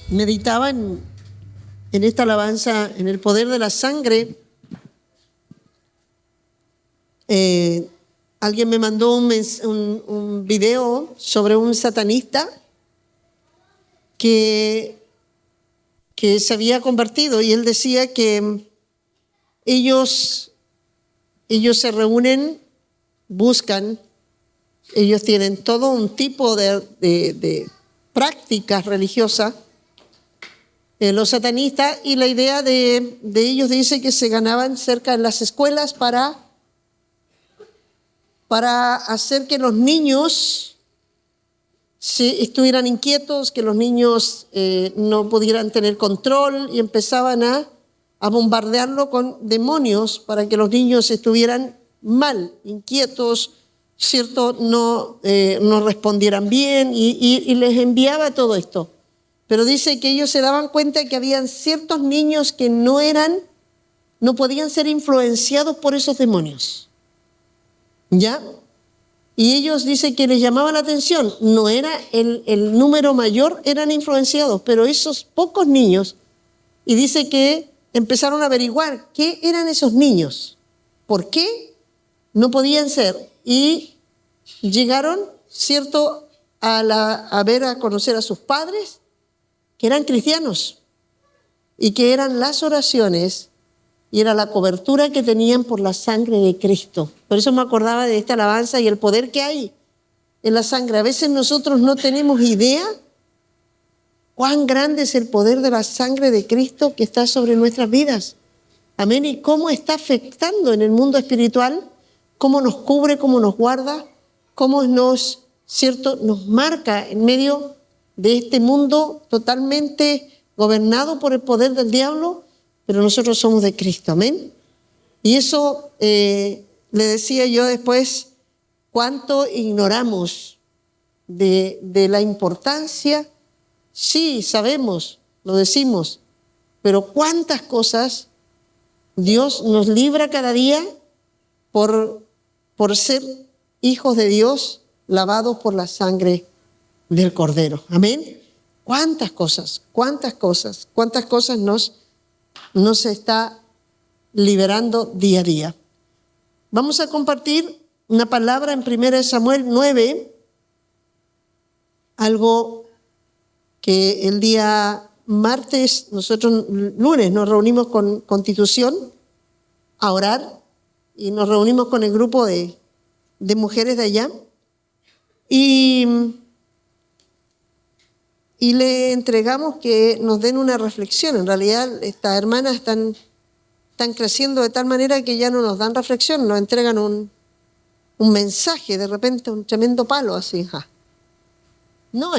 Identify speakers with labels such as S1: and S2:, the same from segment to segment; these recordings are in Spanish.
S1: meditaba en esta alabanza, en el poder de la sangre, alguien me mandó un video sobre un satanista que se había convertido, y él decía que ellos se reúnen, buscan, ellos tienen todo un tipo de prácticas religiosas, los satanistas, y la idea de ellos dice que se ganaban cerca de las escuelas para hacer que los niños estuvieran inquietos, que los niños no pudieran tener control, y empezaban a bombardearlo con demonios para que los niños estuvieran mal, inquietos, ¿cierto? No respondieran bien, y les enviaba todo esto. Pero dice que ellos se daban cuenta que habían ciertos niños que no podían ser influenciados por esos demonios. ¿Ya? Y ellos dicen que les llamaba la atención, no era el número mayor, eran influenciados, pero esos pocos niños, y dice que empezaron a averiguar qué eran esos niños, por qué no podían ser, y llegaron, ¿cierto?, a conocer a sus padres, que eran cristianos, y que eran las oraciones y era la cobertura que tenían por la sangre de Cristo. Por eso me acordaba de esta alabanza y el poder que hay en la sangre. A veces nosotros no tenemos idea cuán grande es el poder de la sangre de Cristo que está sobre nuestras vidas. Amén. Y cómo está afectando en el mundo espiritual, cómo nos cubre, cómo nos guarda, cómo nos marca en medio de este mundo totalmente gobernado por el poder del diablo, pero nosotros somos de Cristo, amén. Y eso le decía yo después, cuánto ignoramos de la importancia. Sí, sabemos, lo decimos, pero cuántas cosas Dios nos libra cada día por ser hijos de Dios, lavados por la sangre del Cordero, amén. Cuántas cosas nos está liberando día a día. Vamos a compartir una palabra en 1 Samuel 9, algo que el día martes, lunes nos reunimos con Constitución a orar, y nos reunimos con el grupo de mujeres de allá, y le entregamos que nos den una reflexión. En realidad estas hermanas están creciendo de tal manera que ya no nos dan reflexión, nos entregan un mensaje, de repente un tremendo palo así. Ja. No,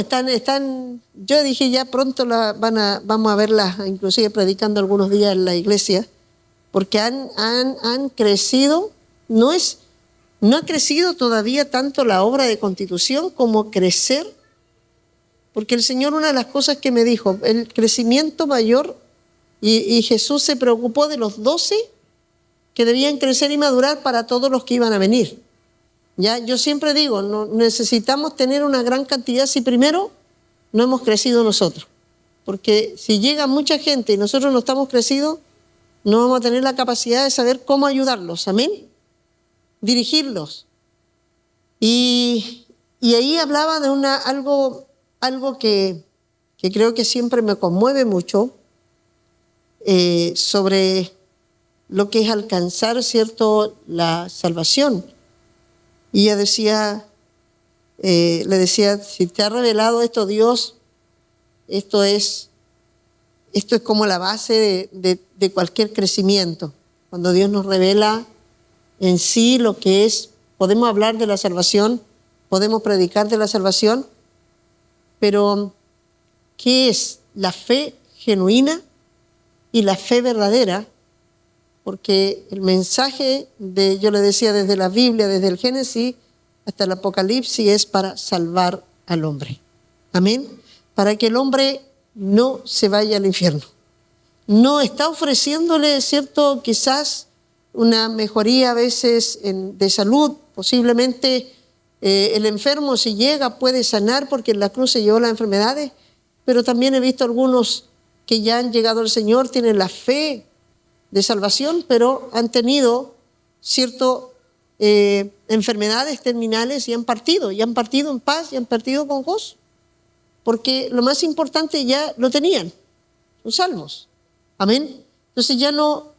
S1: yo dije ya pronto vamos a verlas, inclusive predicando algunos días en la iglesia, porque han crecido. No ha crecido todavía tanto la obra de Constitución como crecer. Porque el Señor, una de las cosas que me dijo, el crecimiento mayor, y Jesús se preocupó de los 12 que debían crecer y madurar para todos los que iban a venir. Ya, yo siempre digo, no necesitamos tener una gran cantidad si primero no hemos crecido nosotros. Porque si llega mucha gente y nosotros no estamos crecidos, no vamos a tener la capacidad de saber cómo ayudarlos, amén, dirigirlos. Y ahí hablaba de algo que creo que siempre me conmueve mucho, sobre lo que es alcanzar, ¿cierto?, la salvación. Y ella le decía, si te ha revelado esto Dios, esto es como la base de cualquier crecimiento. Cuando Dios nos revela en sí lo que es, podemos hablar de la salvación, podemos predicar de la salvación, pero ¿qué es la fe genuina y la fe verdadera? Porque el mensaje yo le decía, desde la Biblia, desde el Génesis hasta el Apocalipsis, es para salvar al hombre. Amén. Para que el hombre no se vaya al infierno. No está ofreciéndole, ¿cierto?, quizás una mejoría a veces de salud, posiblemente el enfermo, si llega, puede sanar porque en la cruz se llevó las enfermedades, pero también he visto algunos que ya han llegado al Señor, tienen la fe de salvación, pero han tenido ciertas enfermedades terminales y han partido en paz y han partido con gozo, porque lo más importante ya lo tenían, son salvos. Amén. Entonces ya no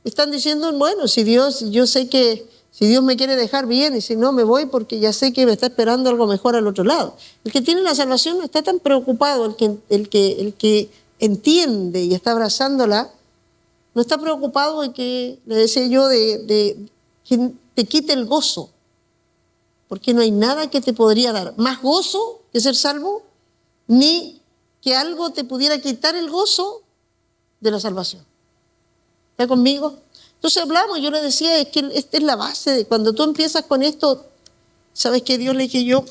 S1: están diciendo, bueno, yo sé que si Dios me quiere dejar bien y si no me voy porque ya sé que me está esperando algo mejor al otro lado. El que tiene la salvación no está tan preocupado, el que entiende y está abrazándola, no está preocupado de que, le decía yo, de que te quite el gozo, porque no hay nada que te podría dar más gozo que ser salvo, ni que algo te pudiera quitar el gozo de la salvación. ¿Está conmigo? Entonces hablamos, yo le decía, es que esta es la base de cuando tú empiezas con esto. ¿Sabes qué? Dios le dije yo,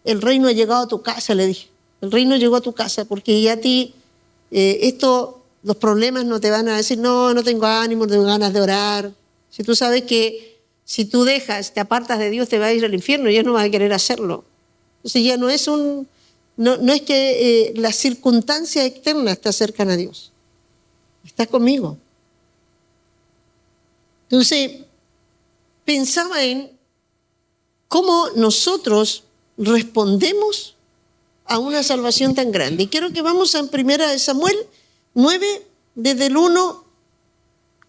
S1: el reino ha llegado a tu casa, le dije. El reino llegó a tu casa porque ya a ti los problemas no te van a decir, no tengo ánimo, no tengo ganas de orar. Si tú sabes que si tú te apartas de Dios, te vas a ir al infierno y Dios no va a querer hacerlo. Entonces ya no es no es que las circunstancias externas te acercan a Dios. ¿Estás conmigo? Entonces, pensaba en cómo nosotros respondemos a una salvación tan grande. Y quiero que vamos a 1 Samuel 9, desde el 1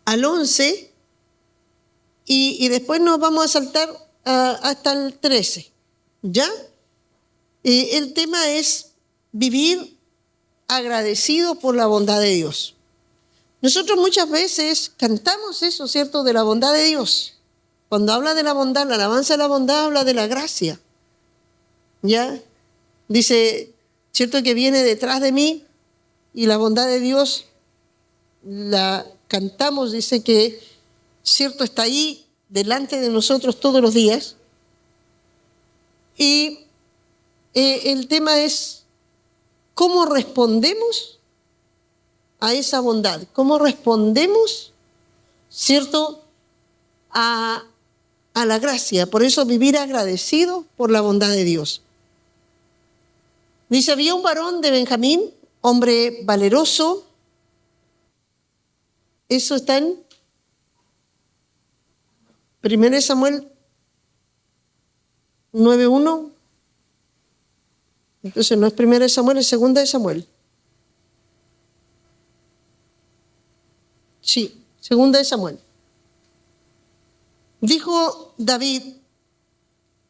S1: al 11, y después nos vamos a saltar hasta el 13. ¿Ya? El tema es vivir agradecido por la bondad de Dios. Nosotros muchas veces cantamos eso, ¿cierto?, de la bondad de Dios. Cuando habla de la bondad, la alabanza de la bondad habla de la gracia. ¿Ya? Dice, ¿cierto?, que viene detrás de mí y la bondad de Dios la cantamos, dice que, ¿cierto?, está ahí delante de nosotros todos los días. Y el tema es cómo respondemos a esa bondad, cómo respondemos, ¿cierto?, a la gracia. Por eso vivir agradecido por la bondad de Dios. Dice, había un varón de Benjamín, hombre valeroso. Eso está en 1 Samuel 9:1. Entonces no es 1 Samuel, es 2 Samuel. Sí, 2 Samuel. Dijo David,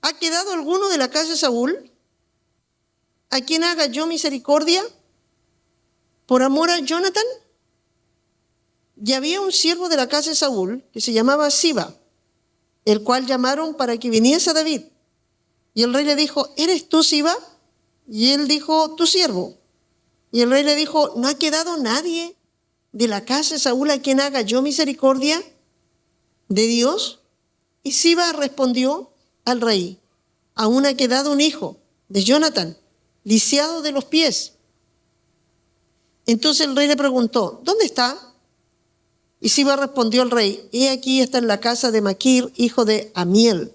S1: ¿ha quedado alguno de la casa de Saúl a quien haga yo misericordia por amor a Jonathan? Y había un siervo de la casa de Saúl que se llamaba Siba, el cual llamaron para que viniese a David. Y el rey le dijo, ¿eres tú Siba? Y él dijo, tu siervo. Y el rey le dijo, ¿no ha quedado nadie de la casa de Saúl a quien haga yo misericordia de Dios? Y Siba respondió al rey, aún ha quedado un hijo de Jonathan, lisiado de los pies. Entonces el rey le preguntó, ¿dónde está? Y Siba respondió al rey, he aquí está en la casa de Maquir, hijo de Amiel,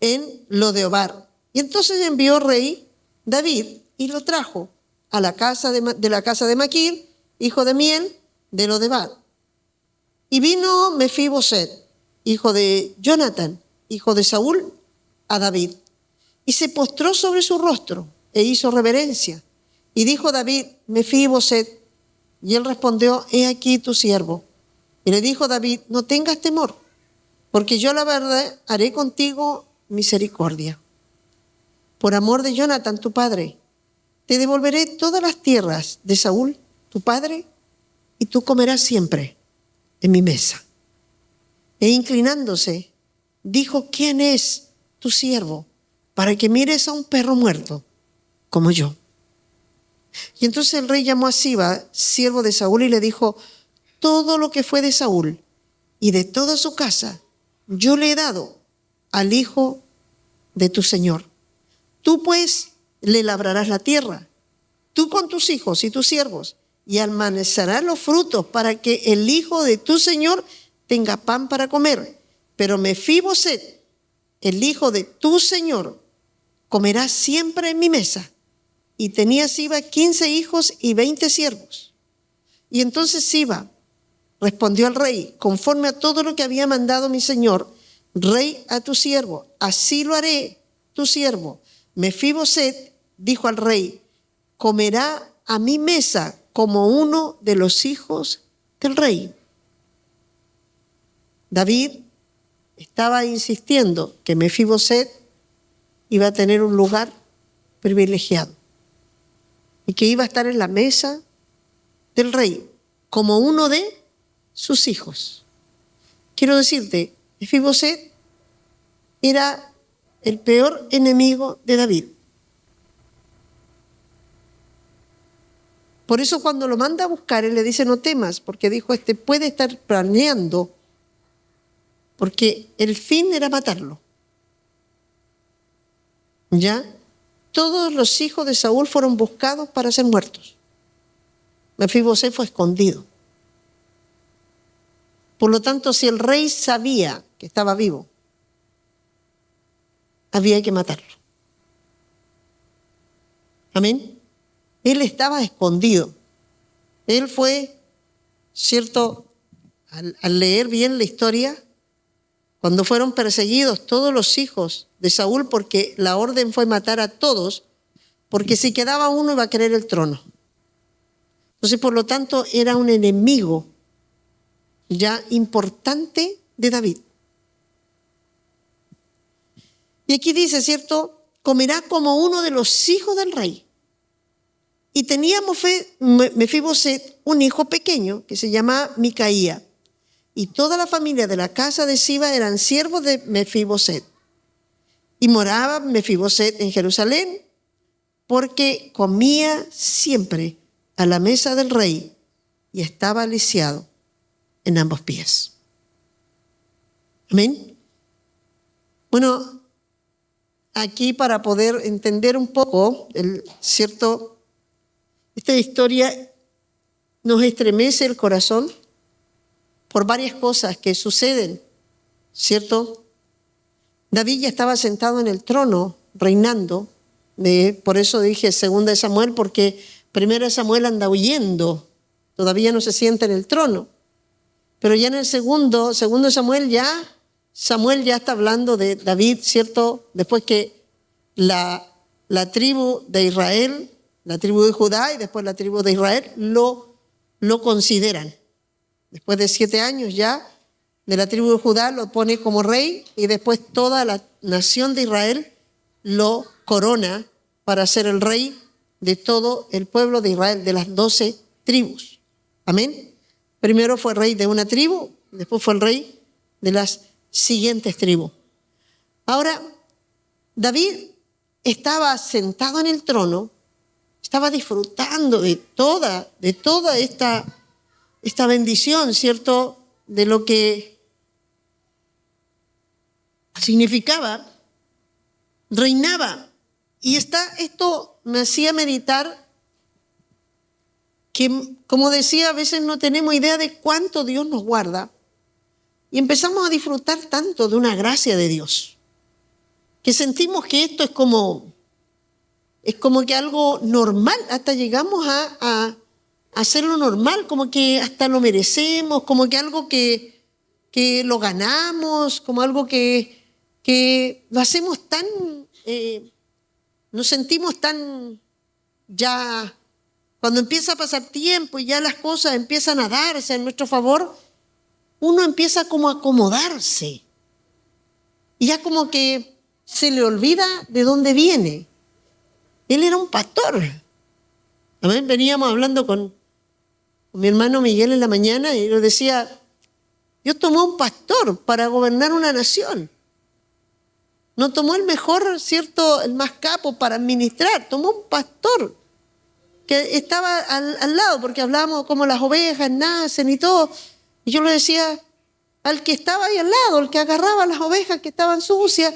S1: en Lodeobar. Y entonces envió el rey David y lo trajo a la casa de la casa de Maquir, hijo de Amiel, de Lodebar. Y vino Mefiboset, hijo de Jonathan, hijo de Saúl, a David. Y se postró sobre su rostro e hizo reverencia. Y dijo David, Mefiboset, y él respondió, he aquí tu siervo. Y le dijo David, no tengas temor, porque yo la verdad haré contigo misericordia. Por amor de Jonathan, tu padre, te devolveré todas las tierras de Saúl, tu padre, y tú comerás siempre en mi mesa. E inclinándose, dijo, ¿quién es tu siervo para que mires a un perro muerto como yo? Y entonces el rey llamó a Siba, siervo de Saúl, y le dijo, todo lo que fue de Saúl y de toda su casa, yo le he dado al hijo de tu señor. Tú pues le labrarás la tierra, tú con tus hijos y tus siervos, y almacenarás los frutos para que el hijo de tu señor tenga pan para comer. Pero Mefiboset, el hijo de tu señor, comerá siempre en mi mesa, y tenía Siba 15 hijos y 20 siervos. Y entonces Siba respondió al rey: conforme a todo lo que había mandado mi señor, rey, a tu siervo, así lo haré tu siervo. Mefiboset dijo al rey: comerá a mi mesa como uno de los hijos del rey. David estaba insistiendo que Mefiboset iba a tener un lugar privilegiado y que iba a estar en la mesa del rey como uno de sus hijos. Quiero decirte, Mefiboset era el peor enemigo de David. Por eso cuando lo manda a buscar, él le dice: no temas, porque dijo, puede estar planeando, porque el fin era matarlo. ¿Ya? Todos los hijos de Saúl fueron buscados para ser muertos. Mefiboset fue escondido. Por lo tanto, si el rey sabía que estaba vivo, había que matarlo. Amén. Él estaba escondido. Él fue, ¿cierto? Al leer bien la historia, cuando fueron perseguidos todos los hijos de Saúl, porque la orden fue matar a todos, porque si quedaba uno iba a querer el trono. Entonces, por lo tanto, era un enemigo ya importante de David. Y aquí dice, ¿cierto? Comerá como uno de los hijos del rey. Y tenía Mefiboset un hijo pequeño que se llamaba Micaía. Y toda la familia de la casa de Siba eran siervos de Mefiboset. Y moraba Mefiboset en Jerusalén, porque comía siempre a la mesa del rey y estaba lisiado en ambos pies. Amén. Bueno, aquí para poder entender un poco, esta historia nos estremece el corazón por varias cosas que suceden, ¿cierto? David ya estaba sentado en el trono, reinando. Por eso dije 2 Samuel, porque 1 Samuel anda huyendo, todavía no se sienta en el trono. Pero ya en el segundo Samuel ya está hablando de David, ¿cierto? Después que la tribu de Israel, la tribu de Judá y después la tribu de Israel lo consideran. Después de 7 años ya de la tribu de Judá lo pone como rey y después toda la nación de Israel lo corona para ser el rey de todo el pueblo de Israel, de las 12 tribus. Amén. Primero fue rey de una tribu, después fue el rey de las siguientes tribus. Ahora, David estaba sentado en el trono, estaba disfrutando de toda esta bendición, ¿cierto? De lo que significaba, reinaba. Y esto me hacía meditar que, como decía, a veces no tenemos idea de cuánto Dios nos guarda y empezamos a disfrutar tanto de una gracia de Dios, que sentimos que esto es como que algo normal, hasta llegamos a hacerlo normal, como que hasta lo merecemos, como que algo que lo ganamos, como algo que lo hacemos tan, nos sentimos tan ya, cuando empieza a pasar tiempo y ya las cosas empiezan a darse en nuestro favor, uno empieza como a acomodarse y ya como que se le olvida de dónde viene. Él era un pastor. Amén. Veníamos hablando con mi hermano Miguel en la mañana y nos decía, Dios tomó un pastor para gobernar una nación. No tomó el mejor, ¿cierto?, el más capo para administrar. Tomó un pastor que estaba al lado, porque hablábamos como las ovejas nacen y todo. Y yo le decía al que estaba ahí al lado, el que agarraba las ovejas que estaban sucias,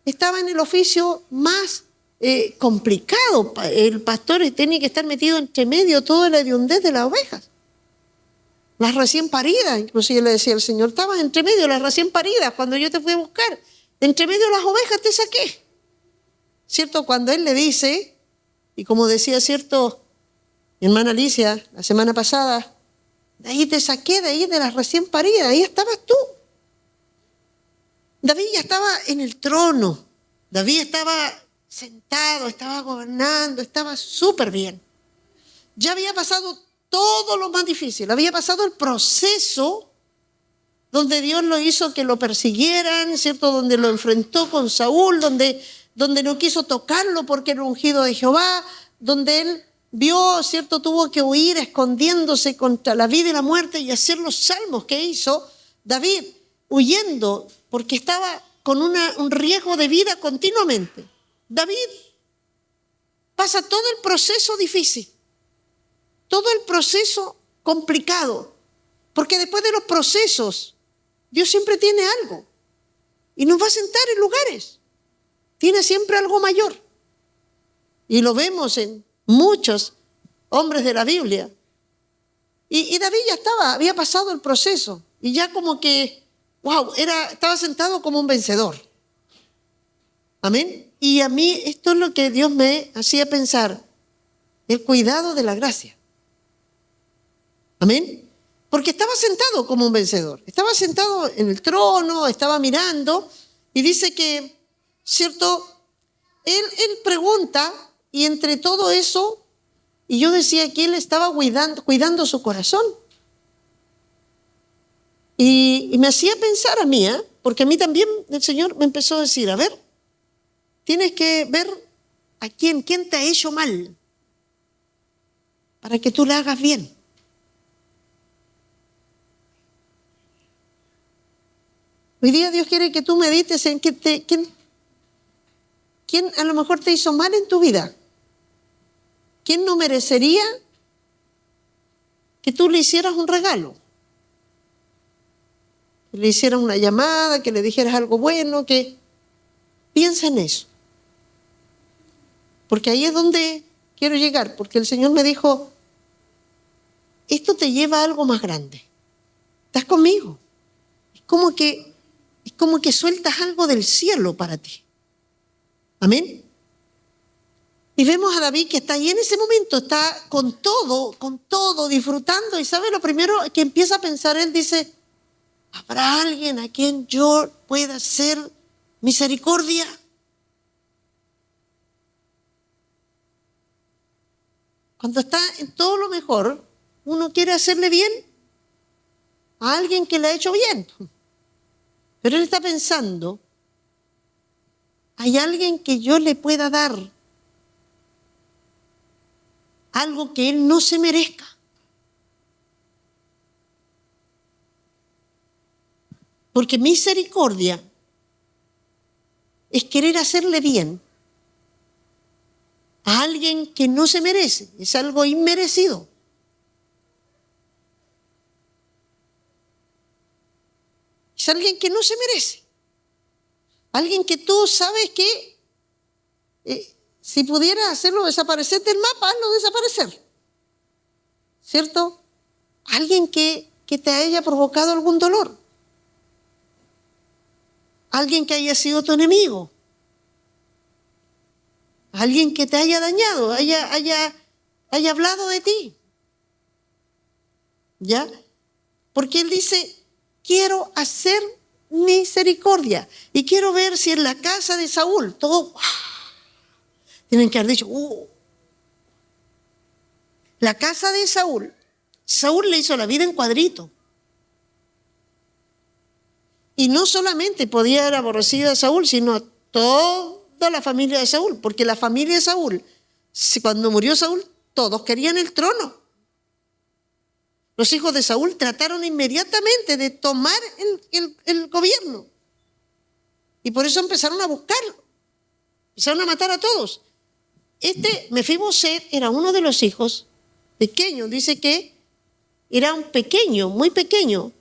S1: estaba en el oficio más complicado. El pastor tiene que estar metido entre medio toda la hediondez de las ovejas. Las recién paridas, inclusive le decía al Señor, estabas entre medio de las recién paridas cuando yo te fui a buscar. Entre medio de las ovejas te saqué. ¿Cierto? Cuando Él le dice Y como decía cierto mi hermana Alicia la semana pasada, de ahí te saqué, de ahí de las recién paridas, ahí estabas tú. David ya estaba en el trono, David estaba sentado, estaba gobernando, estaba súper bien. Ya había pasado todo lo más difícil, había pasado el proceso donde Dios lo hizo que lo persiguieran, ¿cierto? Donde lo enfrentó con Saúl, donde no quiso tocarlo porque era ungido de Jehová, donde él vio, ¿cierto? Tuvo que huir escondiéndose contra la vida y la muerte y hacer los salmos que hizo David, huyendo porque estaba con un riesgo de vida continuamente. David pasa todo el proceso difícil, todo el proceso complicado, porque después de los procesos, Dios siempre tiene algo y nos va a sentar en lugares. Tiene siempre algo mayor. Y lo vemos en muchos hombres de la Biblia. Y David ya había pasado el proceso y ya como que, estaba sentado como un vencedor. Amén. Y a mí esto es lo que Dios me hacía pensar, el cuidado de la gracia. Amén. Porque estaba sentado como un vencedor, estaba sentado en el trono, estaba mirando y dice que, ¿cierto? Él pregunta y entre todo eso, y yo decía que él estaba cuidando su corazón. Y me hacía pensar a mí, porque a mí también el Señor me empezó a decir, a ver, tienes que ver a quién te ha hecho mal para que tú le hagas bien. Hoy día Dios quiere que tú medites en quién a lo mejor te hizo mal en tu vida. ¿Quién no merecería que tú le hicieras un regalo? Que le hicieras una llamada, que le dijeras algo bueno, que piensa en eso. Porque ahí es donde quiero llegar, porque el Señor me dijo, esto te lleva a algo más grande. ¿Estás conmigo? Es como que sueltas algo del cielo para ti. Amén. Y vemos a David que está ahí en ese momento, está con todo, disfrutando. Y ¿sabe lo primero que empieza a pensar? Él dice, ¿habrá alguien a quien yo pueda hacer misericordia? Cuando está en todo lo mejor, uno quiere hacerle bien a alguien que le ha hecho bien. Pero él está pensando, ¿hay alguien que yo le pueda dar algo que él no se merezca? Porque misericordia es querer hacerle bien a alguien que no se merece, es algo inmerecido. Es alguien que no se merece. Alguien que tú sabes que si pudieras hacerlo desaparecer del mapa, hazlo desaparecer. ¿Cierto? Alguien que te haya provocado algún dolor. Alguien que haya sido tu enemigo. Alguien que te haya dañado, haya hablado de ti. ¿Ya? Porque él dice, quiero hacer misericordia. Y quiero ver si en la casa de Saúl, todo, tienen que haber dicho, la casa de Saúl le hizo la vida en cuadrito. Y no solamente podía haber aborrecido a Saúl, sino a toda la familia de Saúl, porque la familia de Saúl, cuando murió Saúl, todos querían el trono. Los hijos de Saúl trataron inmediatamente de tomar el gobierno. Y por eso empezaron a buscarlo. Empezaron a matar a todos. Mefiboset era uno de los hijos pequeños. Dice que era un pequeño, muy pequeño.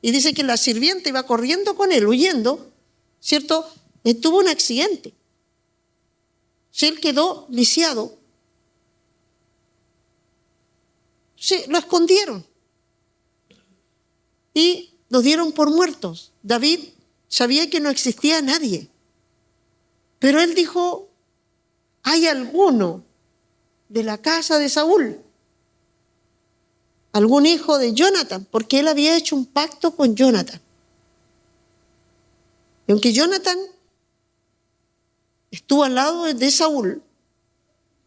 S1: Y dice que la sirvienta iba corriendo con él, huyendo, ¿cierto? Tuvo un accidente. Él quedó lisiado. Sí, lo escondieron. Y los dieron por muertos. David sabía que no existía nadie. Pero él dijo, hay alguno de la casa de Saúl, algún hijo de Jonathan, porque él había hecho un pacto con Jonathan. Y aunque Jonathan estuvo al lado de Saúl,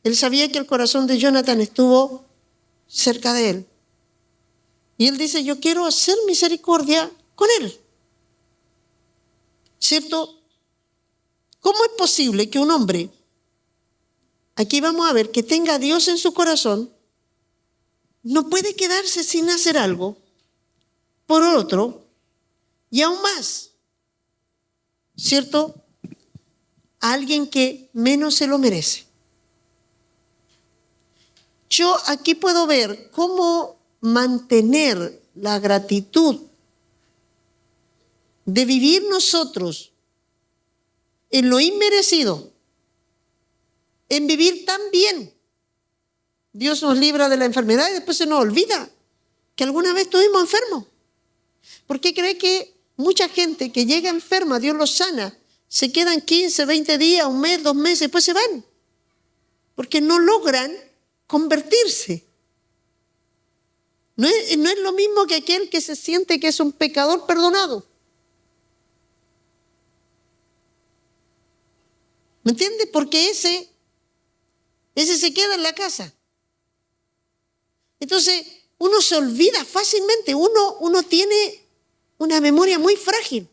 S1: él sabía que el corazón de Jonathan estuvo cerca de él. Y él dice, yo quiero hacer misericordia con él. ¿Cierto? ¿Cómo es posible que un hombre, aquí vamos a ver, que tenga a Dios en su corazón, no puede quedarse sin hacer algo por otro y aún más, ¿cierto? A alguien que menos se lo merece? Yo aquí puedo ver cómo mantener la gratitud de vivir nosotros en lo inmerecido, en vivir tan bien. Dios nos libra de la enfermedad y después se nos olvida que alguna vez estuvimos enfermos. ¿Por qué cree que mucha gente que llega enferma, Dios los sana, se quedan 15, 20 días, un mes, 2 meses, después se van? Porque no logran convertirse. No es lo mismo que aquel que se siente que es un pecador perdonado. ¿Me entiendes? Porque ese se queda en la casa. Entonces, uno se olvida fácilmente. Uno tiene una memoria muy frágil.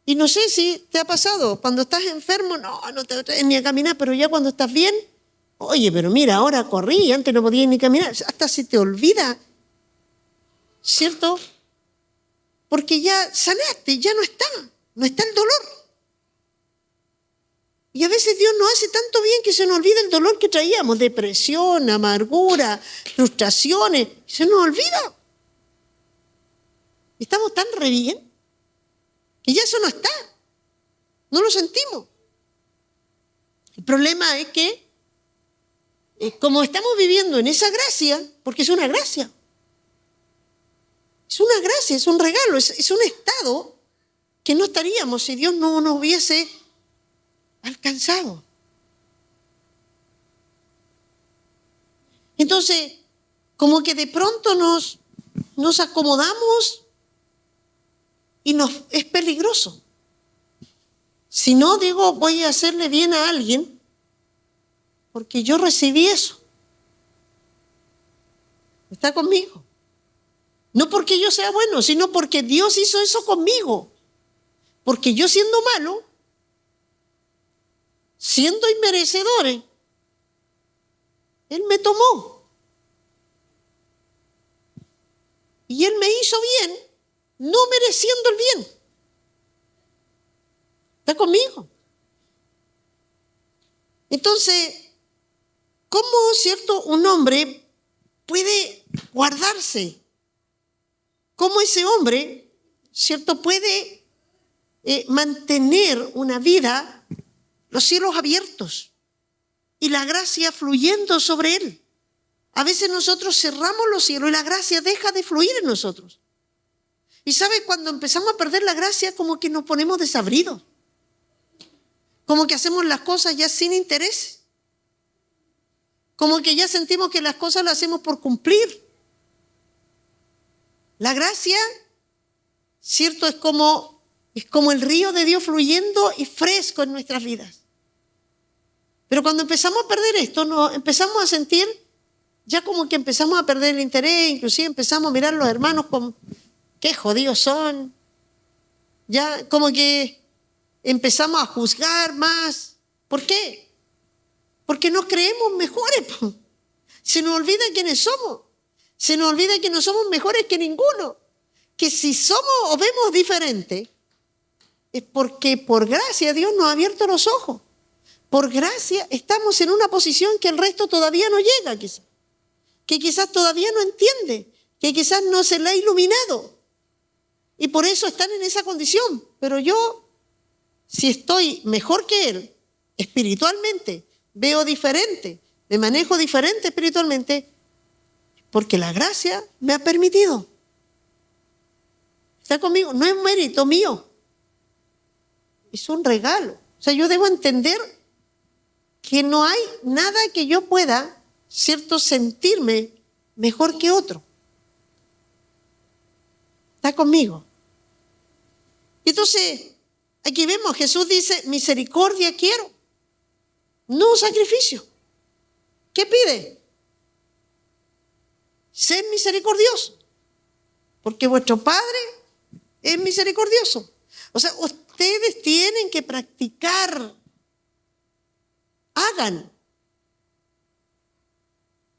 S1: Y no sé si te ha pasado, cuando estás enfermo, no te atreves ni a caminar, pero ya cuando estás bien, oye, pero mira, ahora corrí, antes no podía ni caminar, hasta se te olvida, ¿cierto? Porque ya sanaste, ya no está el dolor. Y a veces Dios nos hace tanto bien que se nos olvida el dolor que traíamos, depresión, amargura, frustraciones, se nos olvida. Estamos tan re bien que ya eso no está, no lo sentimos. El problema es que como estamos viviendo en esa gracia, porque es una gracia, es un regalo, es un estado que no estaríamos si Dios no nos hubiese alcanzado. Entonces, como que de pronto nos acomodamos y es peligroso. Si no, digo, voy a hacerle bien a alguien porque yo recibí eso. ¿Está conmigo? No porque yo sea bueno, sino porque Dios hizo eso conmigo. Porque yo siendo malo, siendo inmerecedores, Él me tomó. Y Él me hizo bien, no mereciendo el bien. ¿Está conmigo? Entonces, ¿cómo, cierto, un hombre puede guardarse? ¿Cómo ese hombre, cierto, puede mantener una vida, los cielos abiertos y la gracia fluyendo sobre él? A veces nosotros cerramos los cielos y la gracia deja de fluir en nosotros. Y ¿sabe? Cuando empezamos a perder la gracia, como que nos ponemos desabridos. Como que hacemos las cosas ya sin interés. Como que ya sentimos que las cosas las hacemos por cumplir. La gracia, cierto, es como el río de Dios fluyendo y fresco en nuestras vidas. Pero cuando empezamos a perder esto, nos empezamos a sentir, ya como que empezamos a perder el interés, inclusive empezamos a mirar a los hermanos como, qué jodidos son. Ya como que empezamos a juzgar más. ¿Por qué? Porque nos creemos mejores. Se nos olvida quiénes somos. Se nos olvida que no somos mejores que ninguno. Que si somos o vemos diferente, es porque por gracia Dios nos ha abierto los ojos. Por gracia estamos en una posición que el resto todavía no llega, quizás. Que quizás todavía no entiende. Que quizás no se le ha iluminado. Y por eso están en esa condición. Pero yo, si estoy mejor que él, espiritualmente, veo diferente, me manejo diferente espiritualmente, porque la gracia me ha permitido. ¿Está conmigo? No es un mérito mío. Es un regalo. O sea, yo debo entender que no hay nada que yo pueda, ¿cierto?, sentirme mejor que otro. ¿Está conmigo? Entonces, aquí vemos, Jesús dice, misericordia quiero, no sacrificio. ¿Qué pide? Ser misericordioso, porque vuestro Padre es misericordioso. O sea, ustedes tienen que practicar, hagan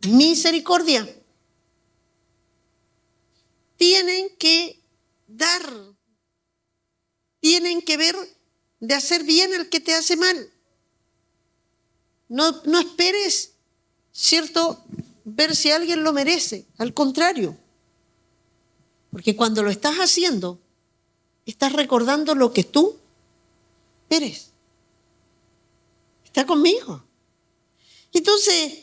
S1: misericordia. Tienen que dar, tienen que ver de hacer bien al que te hace mal. No esperes, ¿cierto?, ver si alguien lo merece. Al contrario, porque cuando lo estás haciendo, estás recordando lo que tú eres. ¿Está conmigo? Entonces,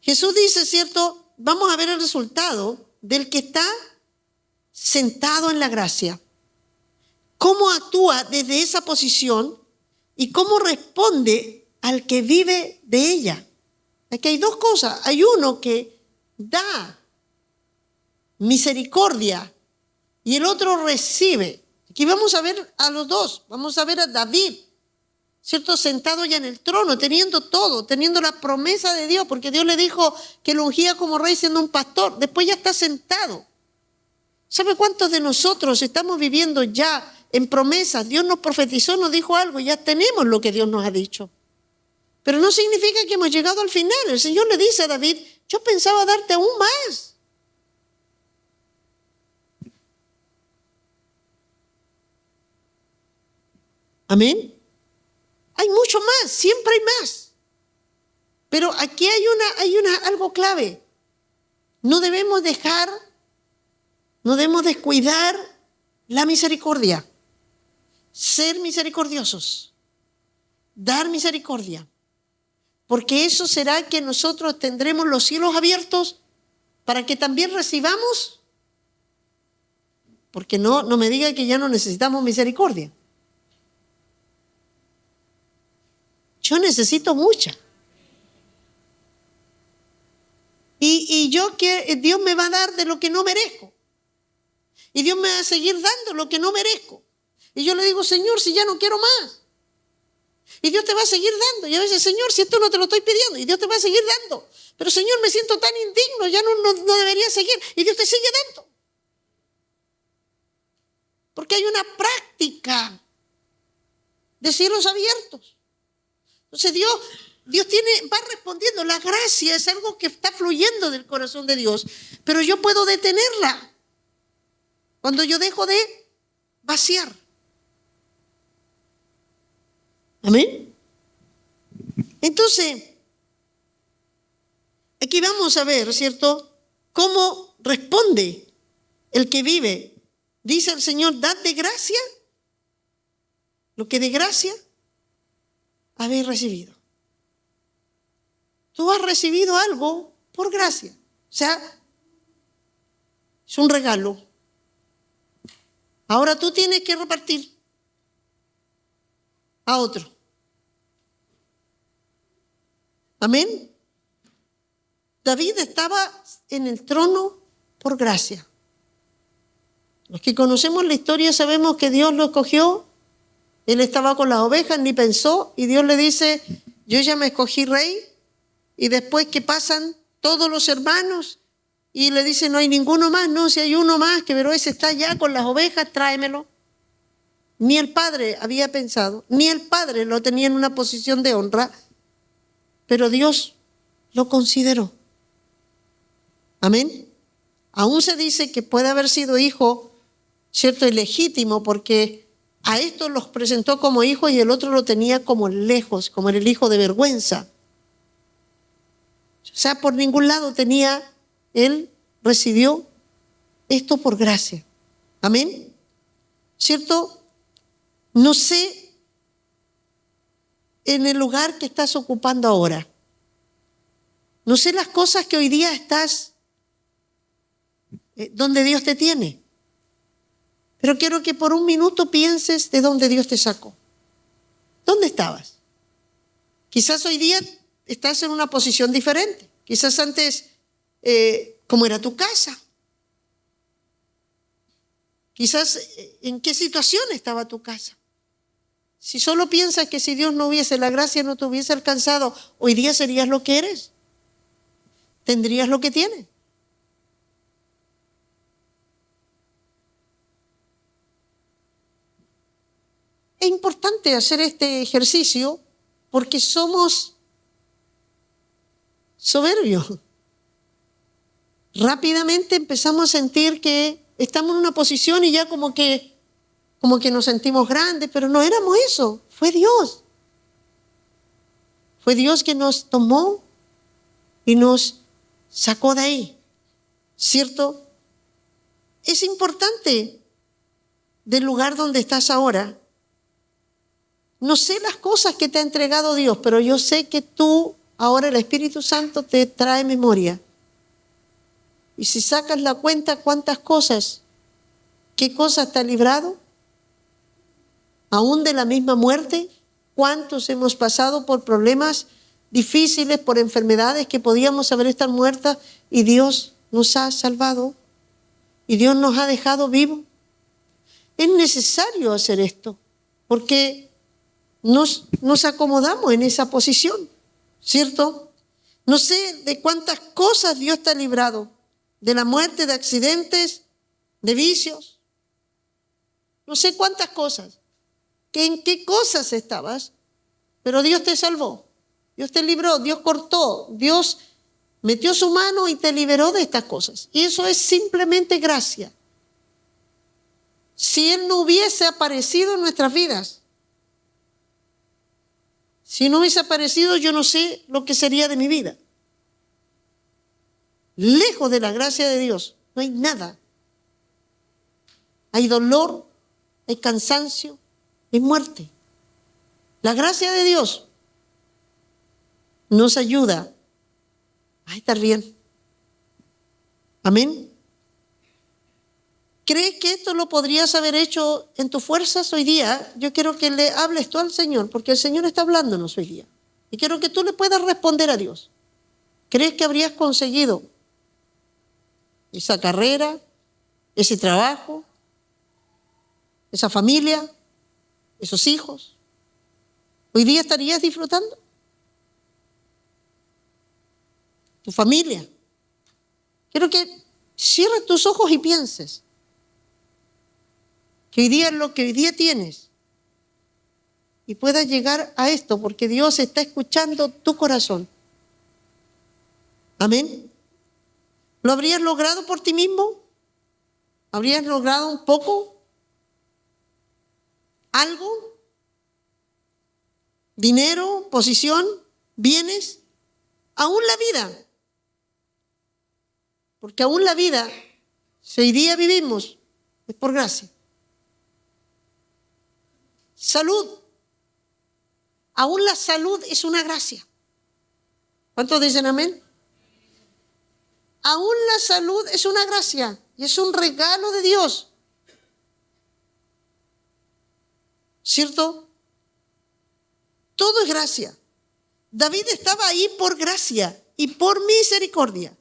S1: Jesús dice, ¿cierto?, vamos a ver el resultado del que está sentado en la gracia. Cómo actúa desde esa posición y cómo responde al que vive de ella. Aquí hay dos cosas. Hay uno que da misericordia y el otro recibe. Aquí vamos a ver a los dos. Vamos a ver a David, ¿cierto?, sentado ya en el trono, teniendo todo, teniendo la promesa de Dios, porque Dios le dijo que lo ungía como rey siendo un pastor. Después ya está sentado. ¿Sabe cuántos de nosotros estamos viviendo ya en promesas? Dios nos profetizó, nos dijo algo, ya tenemos lo que Dios nos ha dicho. Pero no significa que hemos llegado al final. El Señor le dice a David, yo pensaba darte aún más. Amén. Hay mucho más, siempre hay más. Pero aquí hay algo clave. No debemos descuidar la misericordia. Ser misericordiosos. Dar misericordia. Porque eso será que nosotros tendremos los cielos abiertos para que también recibamos. Porque no me diga que ya no necesitamos misericordia. Yo necesito mucha. Y yo que Dios me va a dar de lo que no merezco. Y Dios me va a seguir dando lo que no merezco. Y yo le digo, Señor, si ya no quiero más. Y Dios te va a seguir dando. Y a veces, Señor, si esto no te lo estoy pidiendo. Y Dios te va a seguir dando. Pero, Señor, me siento tan indigno, ya no debería seguir. Y Dios te sigue dando. Porque hay una práctica de cielos abiertos. Entonces Dios va respondiendo. La gracia es algo que está fluyendo del corazón de Dios. Pero yo puedo detenerla cuando yo dejo de vaciar. Amén. Entonces, aquí vamos a ver, ¿cierto?, cómo responde el que vive. Dice el Señor, dad de gracia lo que de gracia habéis recibido. Tú has recibido algo por gracia. O sea, es un regalo. Ahora tú tienes que repartir a otro. Amén. David estaba en el trono por gracia. Los que conocemos la historia sabemos que Dios lo escogió. Él estaba con las ovejas, ni pensó, y Dios le dice, yo ya me escogí rey. Y después que pasan todos los hermanos y le dice, no hay ninguno más. No, si hay uno más, que pero ese está ya con las ovejas, tráemelo. Ni el padre había pensado, ni el padre lo tenía en una posición de honra, pero Dios lo consideró. Amén. Aún se dice que puede haber sido hijo, ¿cierto?, ilegítimo, porque a estos los presentó como hijos y el otro lo tenía como lejos, como era el hijo de vergüenza. O sea, por ningún lado él recibió esto por gracia. Amén. ¿Cierto? No sé en el lugar que estás ocupando ahora. No sé las cosas que hoy día estás, donde Dios te tiene. Pero quiero que por un minuto pienses de dónde Dios te sacó. ¿Dónde estabas? Quizás hoy día estás en una posición diferente. Quizás antes, ¿cómo era tu casa? Quizás, ¿en qué situación estaba tu casa? Si solo piensas que si Dios no hubiese, la gracia no te hubiese alcanzado, hoy día serías lo que eres. Tendrías lo que tienes. Es importante hacer este ejercicio porque somos soberbios. Rápidamente empezamos a sentir que estamos en una posición y ya como que nos sentimos grandes, pero no éramos eso. Fue Dios. Fue Dios que nos tomó y nos sacó de ahí. ¿Cierto? Es importante del lugar donde estás ahora. No sé las cosas que te ha entregado Dios, pero yo sé que tú, ahora el Espíritu Santo te trae memoria. Y si sacas la cuenta, ¿cuántas cosas? ¿Qué cosas te ha librado? Aún de la misma muerte, ¿cuántos hemos pasado por problemas difíciles, por enfermedades que podíamos haber estado muertas y Dios nos ha salvado y Dios nos ha dejado vivos? Es necesario hacer esto porque nos acomodamos en esa posición, ¿cierto? No sé de cuántas cosas Dios te ha librado, de la muerte, de accidentes, de vicios. No sé cuántas cosas, en qué cosas estabas, pero Dios te salvó, Dios te libró, Dios cortó, Dios metió su mano y te liberó de estas cosas. Y eso es simplemente gracia. Si Él no hubiese aparecido en nuestras vidas, si no hubiese aparecido, yo no sé lo que sería de mi vida. Lejos de la gracia de Dios, no hay nada. Hay dolor, hay cansancio, hay muerte. La gracia de Dios nos ayuda a estar bien. Amén. ¿Crees que esto lo podrías haber hecho en tus fuerzas hoy día? Yo quiero que le hables tú al Señor, porque el Señor está hablándonos hoy día. Y quiero que tú le puedas responder a Dios. ¿Crees que habrías conseguido esa carrera, ese trabajo, esa familia, esos hijos? ¿Hoy día estarías disfrutando? Tu familia. Quiero que cierres tus ojos y pienses que hoy día es lo que hoy día tienes y puedas llegar a esto porque Dios está escuchando tu corazón. Amén. ¿Lo habrías logrado por ti mismo? ¿Habrías logrado un poco? ¿Algo? ¿Dinero? ¿Posición? ¿Bienes? Aún la vida. Porque aún la vida, si hoy día vivimos, es por gracia. Salud. Aún la salud es una gracia. ¿Cuántos dicen amén? Aún la salud es una gracia y es un regalo de Dios. ¿Cierto? Todo es gracia. David estaba ahí por gracia y por misericordia.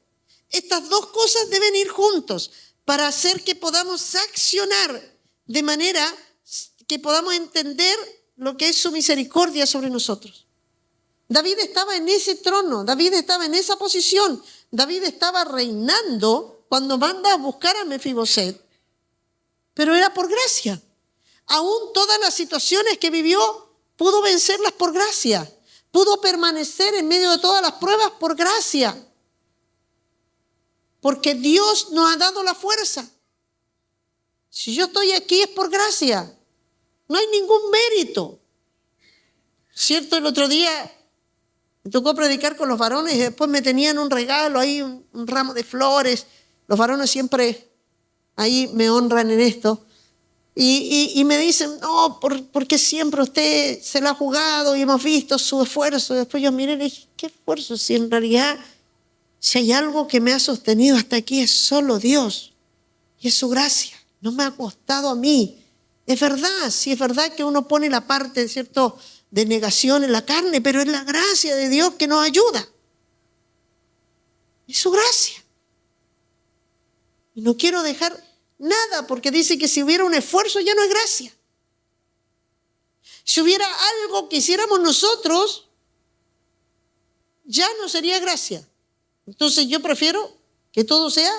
S1: Estas dos cosas deben ir juntos para hacer que podamos accionar de manera que podamos entender lo que es su misericordia sobre nosotros. David estaba en ese trono, David estaba en esa posición, David estaba reinando cuando manda a buscar a Mefiboset, pero era por gracia. Aún todas las situaciones que vivió, pudo vencerlas por gracia, pudo permanecer en medio de todas las pruebas por gracia, porque Dios nos ha dado la fuerza. Si yo estoy aquí es por gracia. No hay ningún mérito. ¿Cierto? El otro día me tocó predicar con los varones y después me tenían un regalo ahí, un ramo de flores. Los varones siempre ahí me honran en esto. Y me dicen, no, porque siempre usted se la ha jugado y hemos visto su esfuerzo. Después yo miré y le dije, ¿qué esfuerzo? Si en realidad, si hay algo que me ha sostenido hasta aquí es solo Dios. Y es su gracia. No me ha costado a mí. Es verdad, sí es verdad que uno pone la parte, ¿cierto?, de negación en la carne, pero es la gracia de Dios que nos ayuda. Es su gracia. Y no quiero dejar nada, porque dice que si hubiera un esfuerzo ya no es gracia. Si hubiera algo que hiciéramos nosotros, ya no sería gracia. Entonces yo prefiero que todo sea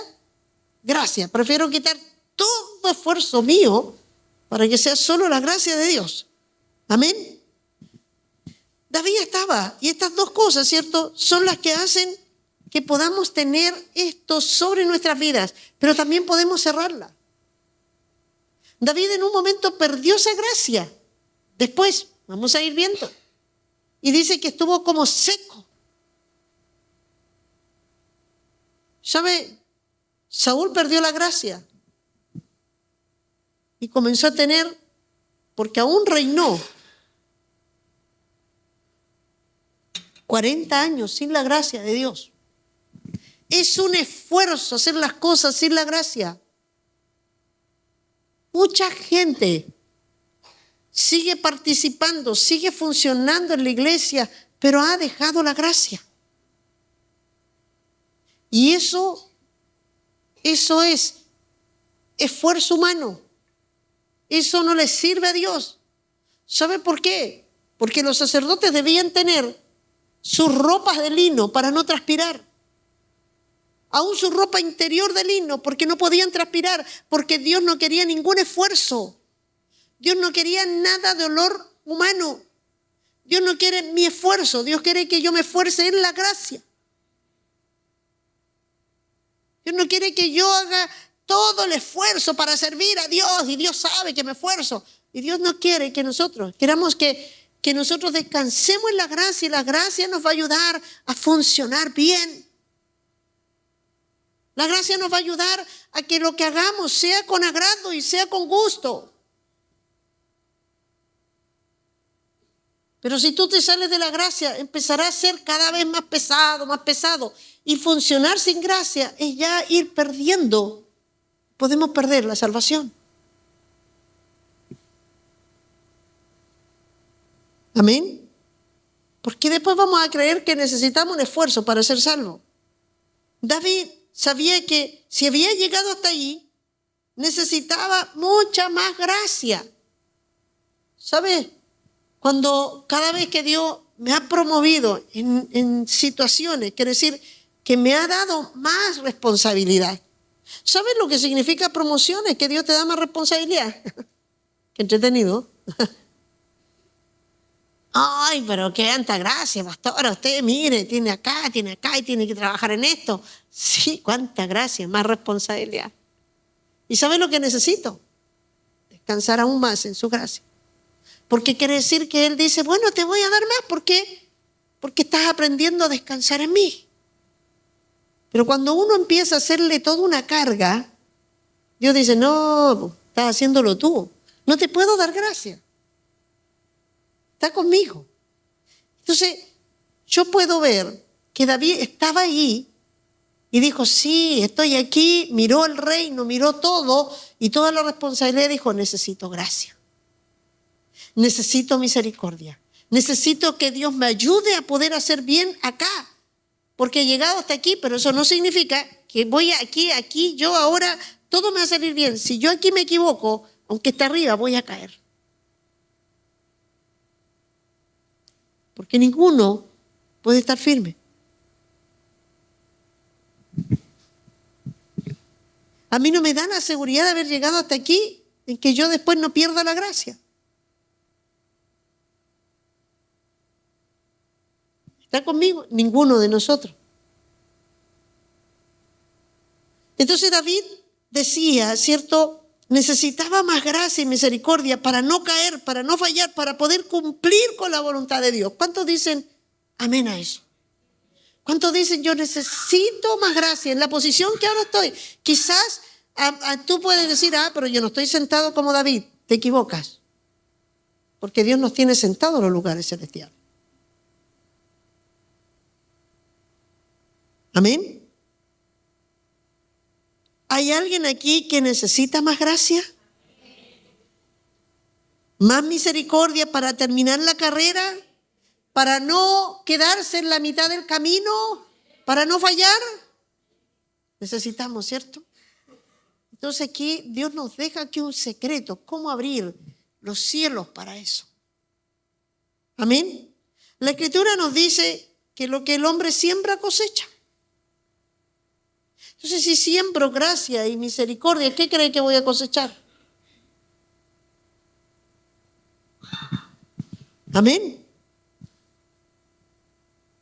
S1: gracia. Prefiero quitar todo esfuerzo mío para que sea solo la gracia de Dios. Amén. David estaba, y estas dos cosas, ¿cierto?, son las que hacen que podamos tener esto sobre nuestras vidas, pero también podemos cerrarla. David en un momento perdió esa gracia. Después, vamos a ir viendo. Y dice que estuvo como seco. ¿Sabe? Saúl perdió la gracia. Y comenzó a tener, porque aún reinó 40 años sin la gracia de Dios. Es un esfuerzo hacer las cosas sin la gracia. Mucha gente sigue participando, sigue funcionando en la iglesia, pero ha dejado la gracia. Y eso es esfuerzo humano. Eso no le sirve a Dios. ¿Sabe por qué? Porque los sacerdotes debían tener sus ropas de lino para no transpirar. Aún su ropa interior de lino, porque no podían transpirar, porque Dios no quería ningún esfuerzo. Dios no quería nada de olor humano. Dios no quiere mi esfuerzo. Dios quiere que yo me esfuerce en la gracia. Dios no quiere que yo haga todo el esfuerzo para servir a Dios, y Dios sabe que me esfuerzo. Y Dios no quiere que nosotros, queramos que nosotros descansemos en la gracia, y la gracia nos va a ayudar a funcionar bien. La gracia nos va a ayudar a que lo que hagamos sea con agrado y sea con gusto. Pero si tú te sales de la gracia, empezará a ser cada vez más pesado, más pesado. Y funcionar sin gracia es ya ir perdiendo. Podemos perder la salvación. Amén. Porque después vamos a creer que necesitamos un esfuerzo para ser salvos. David sabía que si había llegado hasta allí, necesitaba mucha más gracia. ¿Sabe? Cuando cada vez que Dios me ha promovido en situaciones, quiere decir que me ha dado más responsabilidad. ¿Sabes lo que significa promoción? Es que Dios te da más responsabilidad. Qué entretenido. Ay, pero qué tanta gracia, pastora. Usted mire, tiene acá y tiene que trabajar en esto. Sí, cuánta gracia, más responsabilidad. ¿Y sabes lo que necesito? Descansar aún más en su gracia. Porque quiere decir que Él dice, bueno, te voy a dar más. ¿Por qué? Porque estás aprendiendo a descansar en mí. Pero cuando uno empieza a hacerle toda una carga, Dios dice, no, estás haciéndolo tú. No te puedo dar gracia. Está conmigo. Entonces, yo puedo ver que David estaba ahí y dijo, sí, estoy aquí, miró el reino, miró todo y toda la responsabilidad, dijo, necesito gracia. Necesito misericordia. Necesito que Dios me ayude a poder hacer bien acá. Porque he llegado hasta aquí, pero eso no significa que voy aquí, yo ahora, todo me va a salir bien. Si yo aquí me equivoco, aunque esté arriba, voy a caer. Porque ninguno puede estar firme. A mí no me da la seguridad de haber llegado hasta aquí en que yo después no pierda la gracia. ¿Está conmigo? Ninguno de nosotros. Entonces David decía, ¿cierto? Necesitaba más gracia y misericordia para no caer, para no fallar, para poder cumplir con la voluntad de Dios. ¿Cuántos dicen amén a eso? ¿Cuántos dicen yo necesito más gracia en la posición que ahora estoy? Quizás tú puedes decir, pero yo no estoy sentado como David. Te equivocas. Porque Dios nos tiene sentados en los lugares celestiales. Amén. ¿Hay alguien aquí que necesita más gracia? más misericordia para terminar la carrera, para no quedarse en la mitad del camino, para no fallar. Necesitamos, ¿cierto? Entonces aquí Dios nos deja aquí un secreto, cómo abrir los cielos para eso. Amén. La Escritura nos dice que lo que el hombre siembra cosecha. Entonces, si siembro gracia y misericordia, ¿qué cree que voy a cosechar? Amén.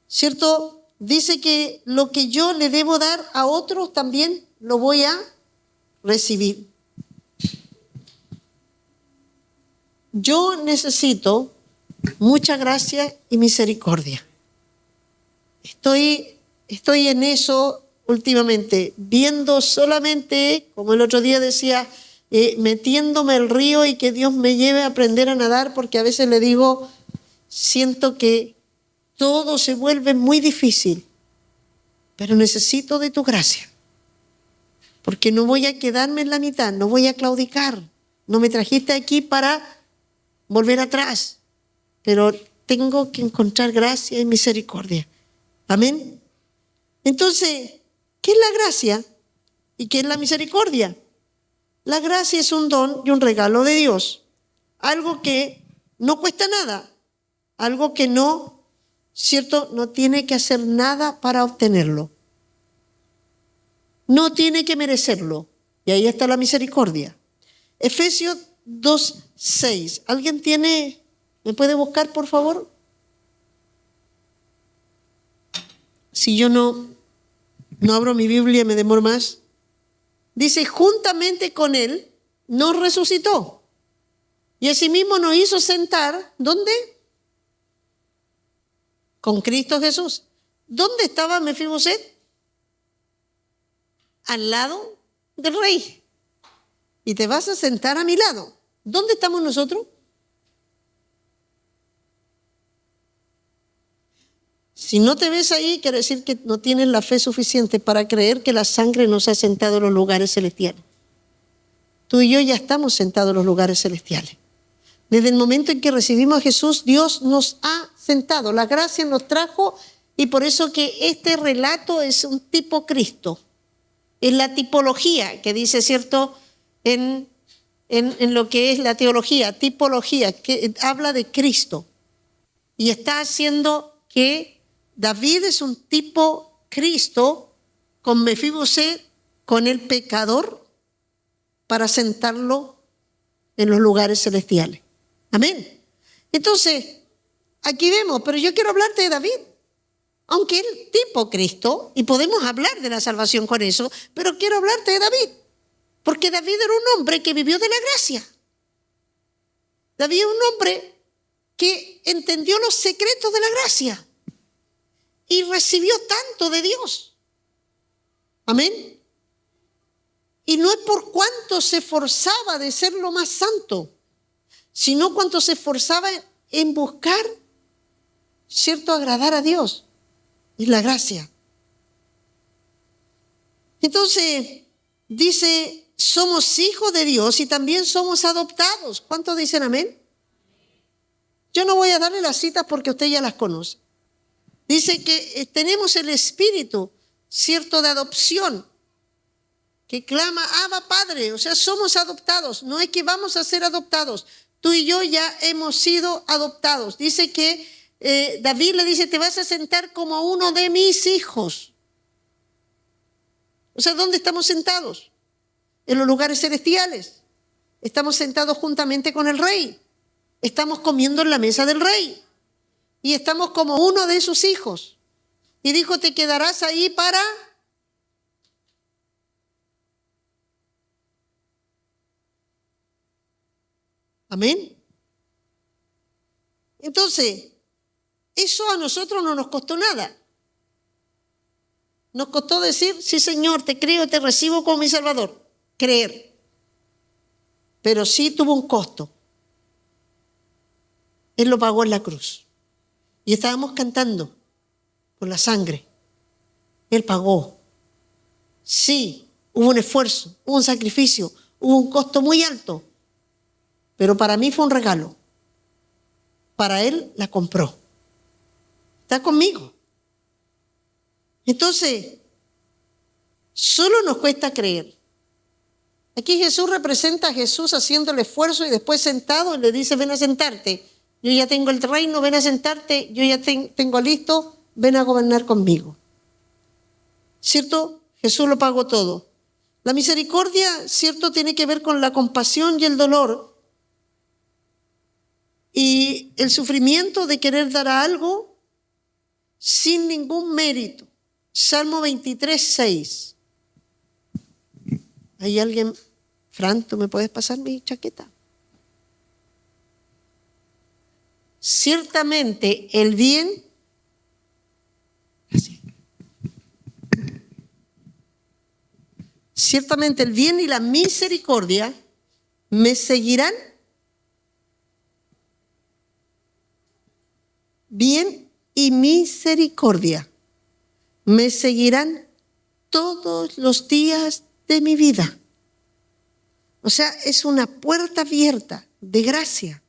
S1: ¿Cierto? Dice que lo que yo le debo dar a otros también lo voy a recibir. Yo necesito mucha gracia y misericordia. Estoy en eso últimamente, viendo solamente, como el otro día decía, metiéndome al río y que Dios me lleve a aprender a nadar, porque a veces le digo, siento que todo se vuelve muy difícil, pero necesito de tu gracia, porque no voy a quedarme en la mitad, no voy a claudicar, no me trajiste aquí para volver atrás, pero tengo que encontrar gracia y misericordia. Amén. Entonces, ¿qué es la gracia y qué es la misericordia? La gracia es un don y un regalo de Dios, algo que no cuesta nada, algo que no, ¿cierto? No tiene que hacer nada para obtenerlo. No tiene que merecerlo. Y ahí está la misericordia. Efesios 2:6. ¿Alguien tiene? ¿Me puede buscar, por favor? Si yo no abro mi Biblia, me demoro más. Dice, juntamente con Él nos resucitó. Y asimismo nos hizo sentar, ¿dónde? Con Cristo Jesús. ¿Dónde estaba Mefiboset? Al lado del rey. Y te vas a sentar a mi lado. ¿Dónde estamos nosotros? Si no te ves ahí, quiere decir que no tienes la fe suficiente para creer que la sangre nos ha sentado en los lugares celestiales. Tú y yo ya estamos sentados en los lugares celestiales. Desde el momento en que recibimos a Jesús, Dios nos ha sentado. La gracia nos trajo, y por eso que este relato es un tipo Cristo. Es la tipología que dice, ¿cierto?, en lo que es la teología, tipología, que habla de Cristo. Y está haciendo que David es un tipo Cristo con Mefiboset, con el pecador, para sentarlo en los lugares celestiales. Amén. Entonces, aquí vemos, pero yo quiero hablarte de David. Aunque él tipo Cristo, y podemos hablar de la salvación con eso, pero quiero hablarte de David. Porque David era un hombre que vivió de la gracia. David era un hombre que entendió los secretos de la gracia y recibió tanto de Dios. Amén. Y no es por cuánto se esforzaba de ser lo más santo, sino cuánto se esforzaba en buscar, ¿cierto?, agradar a Dios. Y la gracia. Entonces, dice, somos hijos de Dios y también somos adoptados. ¿Cuántos dicen amén? Yo no voy a darle las citas porque usted ya las conoce. Dice que tenemos el espíritu, ¿cierto?, de adopción, que clama, Abba, Padre. O sea, somos adoptados. No es que vamos a ser adoptados. Tú y yo ya hemos sido adoptados. Dice que David le dice, te vas a sentar como uno de mis hijos. O sea, ¿dónde estamos sentados? En los lugares celestiales. Estamos sentados juntamente con el rey. Estamos comiendo en la mesa del rey. Y estamos como uno de sus hijos. Y dijo, te quedarás ahí para... Amén. Entonces, eso a nosotros no nos costó nada. Nos costó decir, sí, Señor, te creo, te recibo como mi Salvador. Creer. Pero sí tuvo un costo. Él lo pagó en la cruz. Y estábamos cantando por la sangre. Él pagó. Sí, hubo un esfuerzo, hubo un sacrificio, hubo un costo muy alto. pero para mí fue un regalo. Para él la compró. ¿Está conmigo? Entonces, solo nos cuesta creer. Aquí Jesús representa a Jesús haciendo el esfuerzo y después sentado le dice, ven a sentarte. Yo ya tengo el reino, ven a sentarte. Yo ya tengo listo, ven a gobernar conmigo. ¿Cierto? Jesús lo pagó todo. La misericordia, ¿cierto?, tiene que ver con la compasión y el dolor y el sufrimiento de querer dar algo sin ningún mérito. Salmo 23, 6. ¿Hay alguien? Fran, ¿tú me puedes pasar mi chaqueta? Ciertamente el bien... Ciertamente el bien y la misericordia me seguirán. Bien y misericordia me seguirán todos los días de mi vida. O sea, es una puerta abierta de gracia.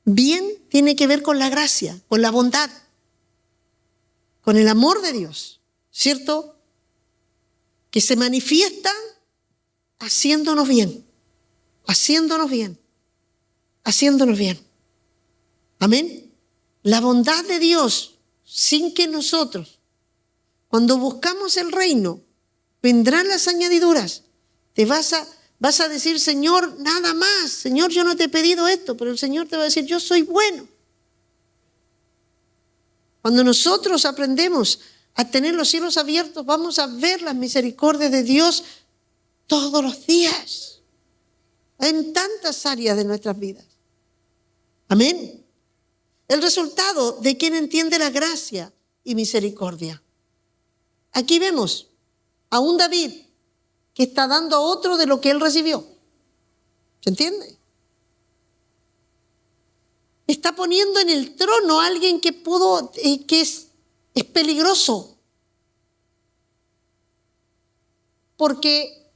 S1: Bien tiene que ver con la gracia, con la bondad, con el amor de Dios, ¿cierto? Que se manifiesta haciéndonos bien, haciéndonos bien, haciéndonos bien. Amén. La bondad de Dios, sin que nosotros, cuando buscamos el reino, vendrán las añadiduras. Te vas a decir, Señor, nada más. Señor, yo no te he pedido esto, pero el Señor te va a decir, yo soy bueno. Cuando nosotros aprendemos a tener los cielos abiertos, vamos a ver las misericordias de Dios todos los días, en tantas áreas de nuestras vidas. Amén. El resultado de quien entiende la gracia y misericordia. Aquí vemos a un David que está dando a otro de lo que él recibió. ¿Se entiende? Está poniendo en el trono a alguien que es peligroso. Porque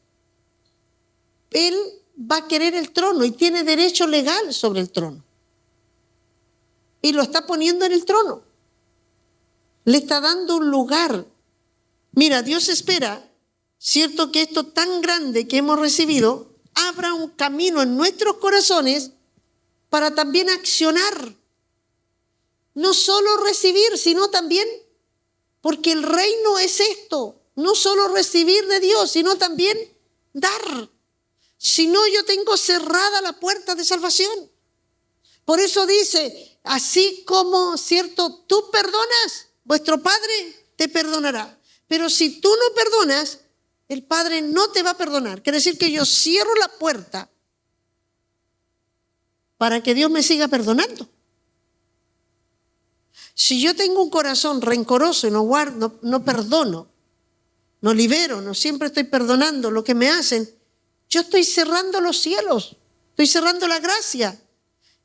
S1: él va a querer el trono y tiene derecho legal sobre el trono. Y lo está poniendo en el trono. Le está dando un lugar. Mira, Dios espera, cierto, que esto tan grande que hemos recibido abra un camino en nuestros corazones para también accionar. No solo recibir, sino también, porque el reino es esto, no solo recibir de Dios, sino también dar. Si no, yo tengo cerrada la puerta de salvación. Por eso dice, así como, cierto, tú perdonas, vuestro Padre te perdonará. Pero si tú no perdonas, el Padre no te va a perdonar. Quiere decir que yo cierro la puerta para que Dios me siga perdonando. Si yo tengo un corazón rencoroso y no guardo, no perdono, no libero, no siempre estoy perdonando lo que me hacen, yo estoy cerrando los cielos, estoy cerrando la gracia.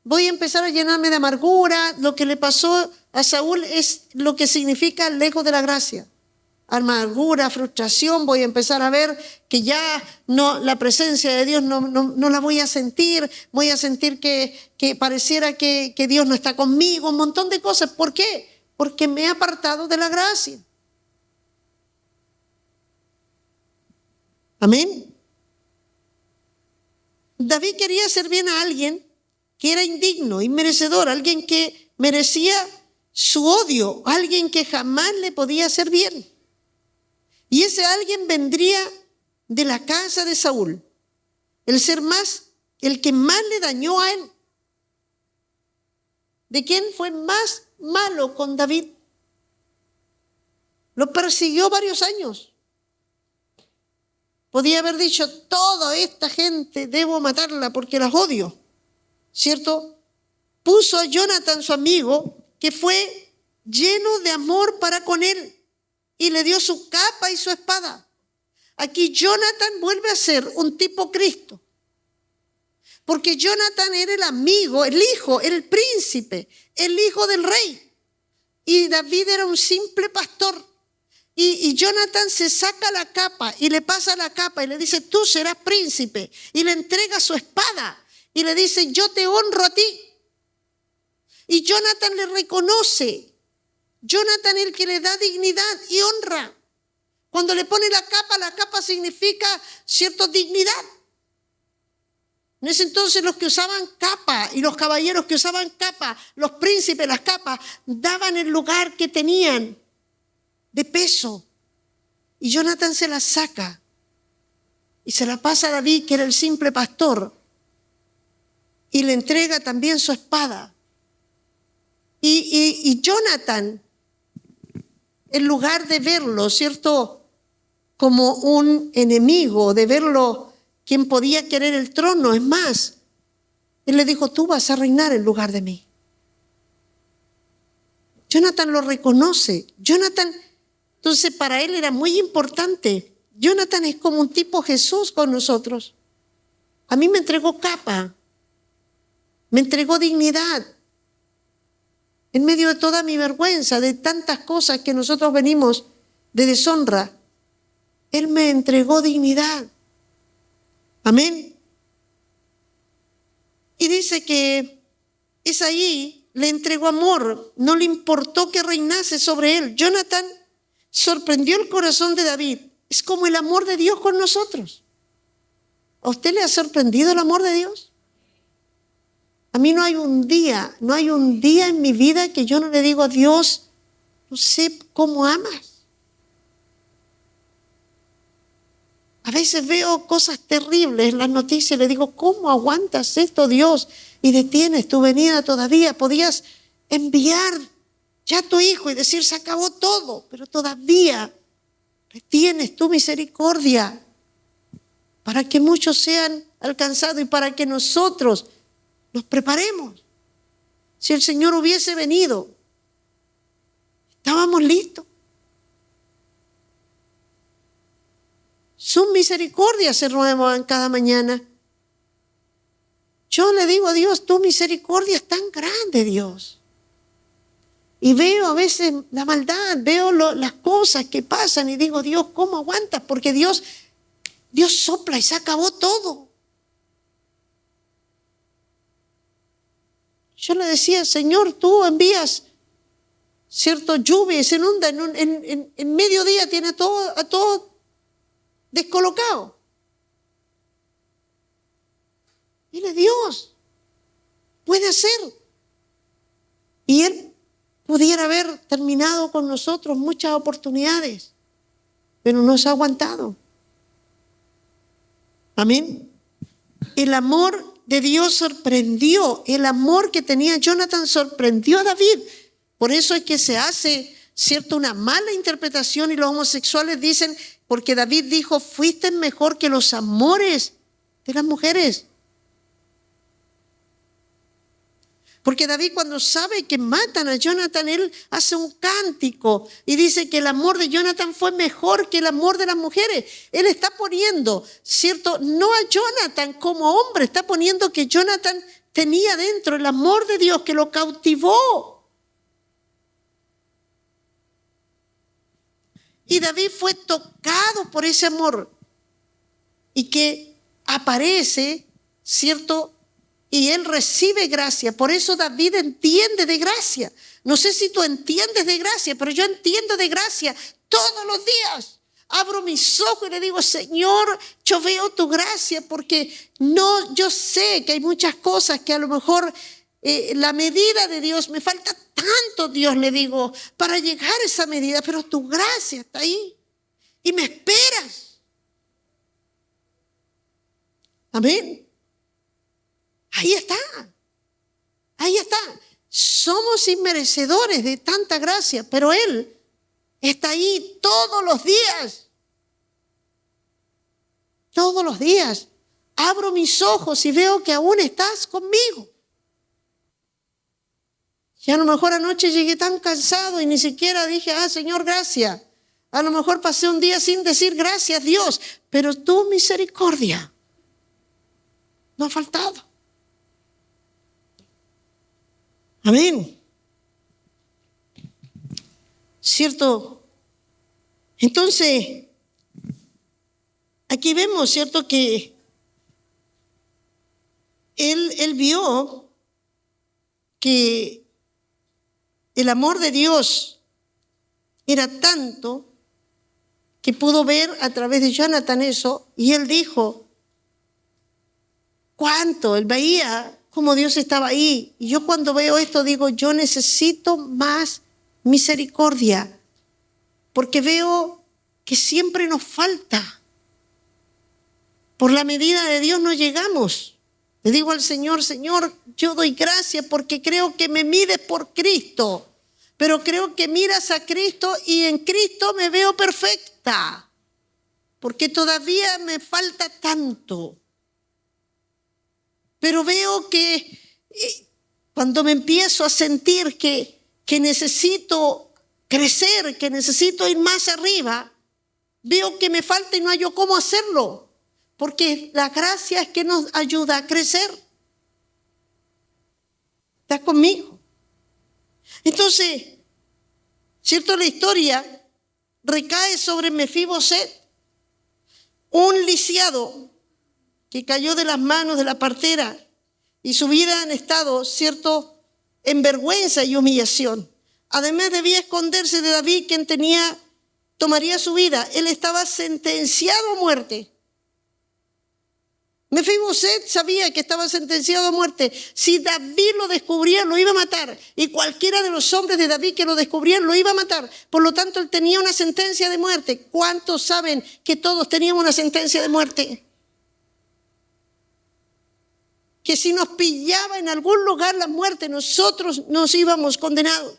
S1: Voy a empezar a llenarme de amargura. Lo que le pasó a Saúl es lo que significa lejos de la gracia. Amargura, frustración. Voy a empezar a ver que ya no, la presencia de Dios no la voy a sentir. Voy a sentir que pareciera que Dios no está conmigo. Un montón de cosas. ¿Por qué? Porque me he apartado de la gracia. Amén. David quería hacer bien a alguien que era indigno, inmerecedor, alguien que merecía su odio, alguien que jamás le podía hacer bien. Y ese alguien vendría de la casa de Saúl, el que más le dañó a él. ¿De quién fue más malo con David? Lo persiguió varios años. Podía haber dicho, toda esta gente debo matarla porque las odio. ¿Cierto? Puso a Jonathan, su amigo, que fue lleno de amor para con él, y le dio su capa y su espada. Aquí Jonathan vuelve a ser un tipo Cristo, porque Jonathan era el amigo, el hijo, era el príncipe, el hijo del rey, y David era un simple pastor. Y Jonathan se saca la capa y le pasa la capa y le dice, tú serás príncipe, y le entrega su espada. y le dice, yo te honro a ti. Y Jonathan le reconoce. Jonathan es el que le da dignidad y honra. Cuando le pone la capa significa cierta dignidad. En ese entonces los que usaban capa y los caballeros que usaban capa, los príncipes, las capas, daban el lugar que tenían de peso. Y Jonathan se la saca y se la pasa a David, que era el simple pastor, y le entrega también su espada. Y Jonathan, en lugar de verlo, ¿cierto?, como un enemigo, de verlo quien podía querer el trono, es más, él le dijo, tú vas a reinar en lugar de mí. Jonathan lo reconoce. Jonathan, entonces para él era muy importante. Jonathan es como un tipo Jesús con nosotros. A mí me entregó capa, me entregó dignidad. En medio de toda mi vergüenza, de tantas cosas que nosotros venimos de deshonra, Él me entregó dignidad. Amén. Y dice que Isaí le entregó amor, no le importó que reinase sobre él. Jonathan sorprendió el corazón de David. Es como el amor de Dios con nosotros. ¿A usted le ha sorprendido el amor de Dios? A mí no hay un día en mi vida que yo no le digo a Dios, no sé cómo amas. A veces veo cosas terribles en las noticias y le digo, ¿cómo aguantas esto, Dios? Y detienes tu venida todavía. Podías enviar ya a tu hijo y decir, se acabó todo, pero todavía retienes tu misericordia para que muchos sean alcanzados y para que nosotros nos preparemos. Si el Señor hubiese venido, estábamos listos. Sus misericordias se renuevan cada mañana. Yo le digo a Dios, tu misericordia es tan grande, Dios. Y veo a veces la maldad, veo las cosas que pasan y digo, Dios, ¿cómo aguantas? Porque Dios sopla y se acabó todo. Yo le decía, Señor, tú envías cierto lluvia y se inunda, en mediodía tiene a todo descolocado. Mire, Dios puede hacer. Y Él pudiera haber terminado con nosotros muchas oportunidades, pero nos ha aguantado. Amén. El amor de Dios sorprendió, el amor que tenía Jonathan sorprendió a David. Por eso es que se hace, ¿cierto?, una mala interpretación y los homosexuales dicen, porque David dijo, fuiste mejor que los amores de las mujeres. Porque David, cuando sabe que matan a Jonathan, él hace un cántico y dice que el amor de Jonathan fue mejor que el amor de las mujeres. Él está poniendo, ¿cierto?, no a Jonathan como hombre, está poniendo que Jonathan tenía dentro el amor de Dios que lo cautivó. Y David fue tocado por ese amor y que aparece, ¿cierto?, y él recibe gracia. Por eso David entiende de gracia. No sé si tú entiendes de gracia, pero yo entiendo de gracia todos los días. Abro mis ojos y le digo, Señor, yo veo tu gracia porque yo sé que hay muchas cosas que a lo mejor la medida de Dios, me falta tanto, Dios, le digo, para llegar a esa medida, pero tu gracia está ahí y me esperas. Amén. Ahí está, ahí está. Somos inmerecedores de tanta gracia, pero Él está ahí todos los días. Todos los días. Abro mis ojos y veo que aún estás conmigo. Y a lo mejor anoche llegué tan cansado y ni siquiera dije, Señor, gracias. A lo mejor pasé un día sin decir gracias, Dios, pero tu misericordia no ha faltado. Amén. ¿Cierto? Entonces, aquí vemos, ¿cierto?, que él vio que el amor de Dios era tanto que pudo ver a través de Jonathan eso, y él dijo, ¿cuánto? Él veía cómo Dios estaba ahí. Y yo cuando veo esto digo, yo necesito más misericordia, porque veo que siempre nos falta. Por la medida de Dios no llegamos. Le digo al Señor, Señor, yo doy gracias porque creo que me mides por Cristo, pero creo que miras a Cristo y en Cristo me veo perfecta, porque todavía me falta tanto. Pero veo que cuando me empiezo a sentir que necesito crecer, que necesito ir más arriba, veo que me falta y no hallo cómo hacerlo, porque la gracia es que nos ayuda a crecer. ¿Estás conmigo? Entonces, ¿cierto? La historia recae sobre Mefiboset, un lisiado que cayó de las manos de la partera y su vida en estado, ¿cierto?, en vergüenza y humillación. Además debía esconderse de David, quien tomaría su vida. Él estaba sentenciado a muerte. Mefiboset sabía que estaba sentenciado a muerte. Si David lo descubría, lo iba a matar. Y cualquiera de los hombres de David que lo descubrían, lo iba a matar. Por lo tanto, él tenía una sentencia de muerte. ¿Cuántos saben que todos teníamos una sentencia de muerte? Que si nos pillaba en algún lugar la muerte, nosotros nos íbamos condenados.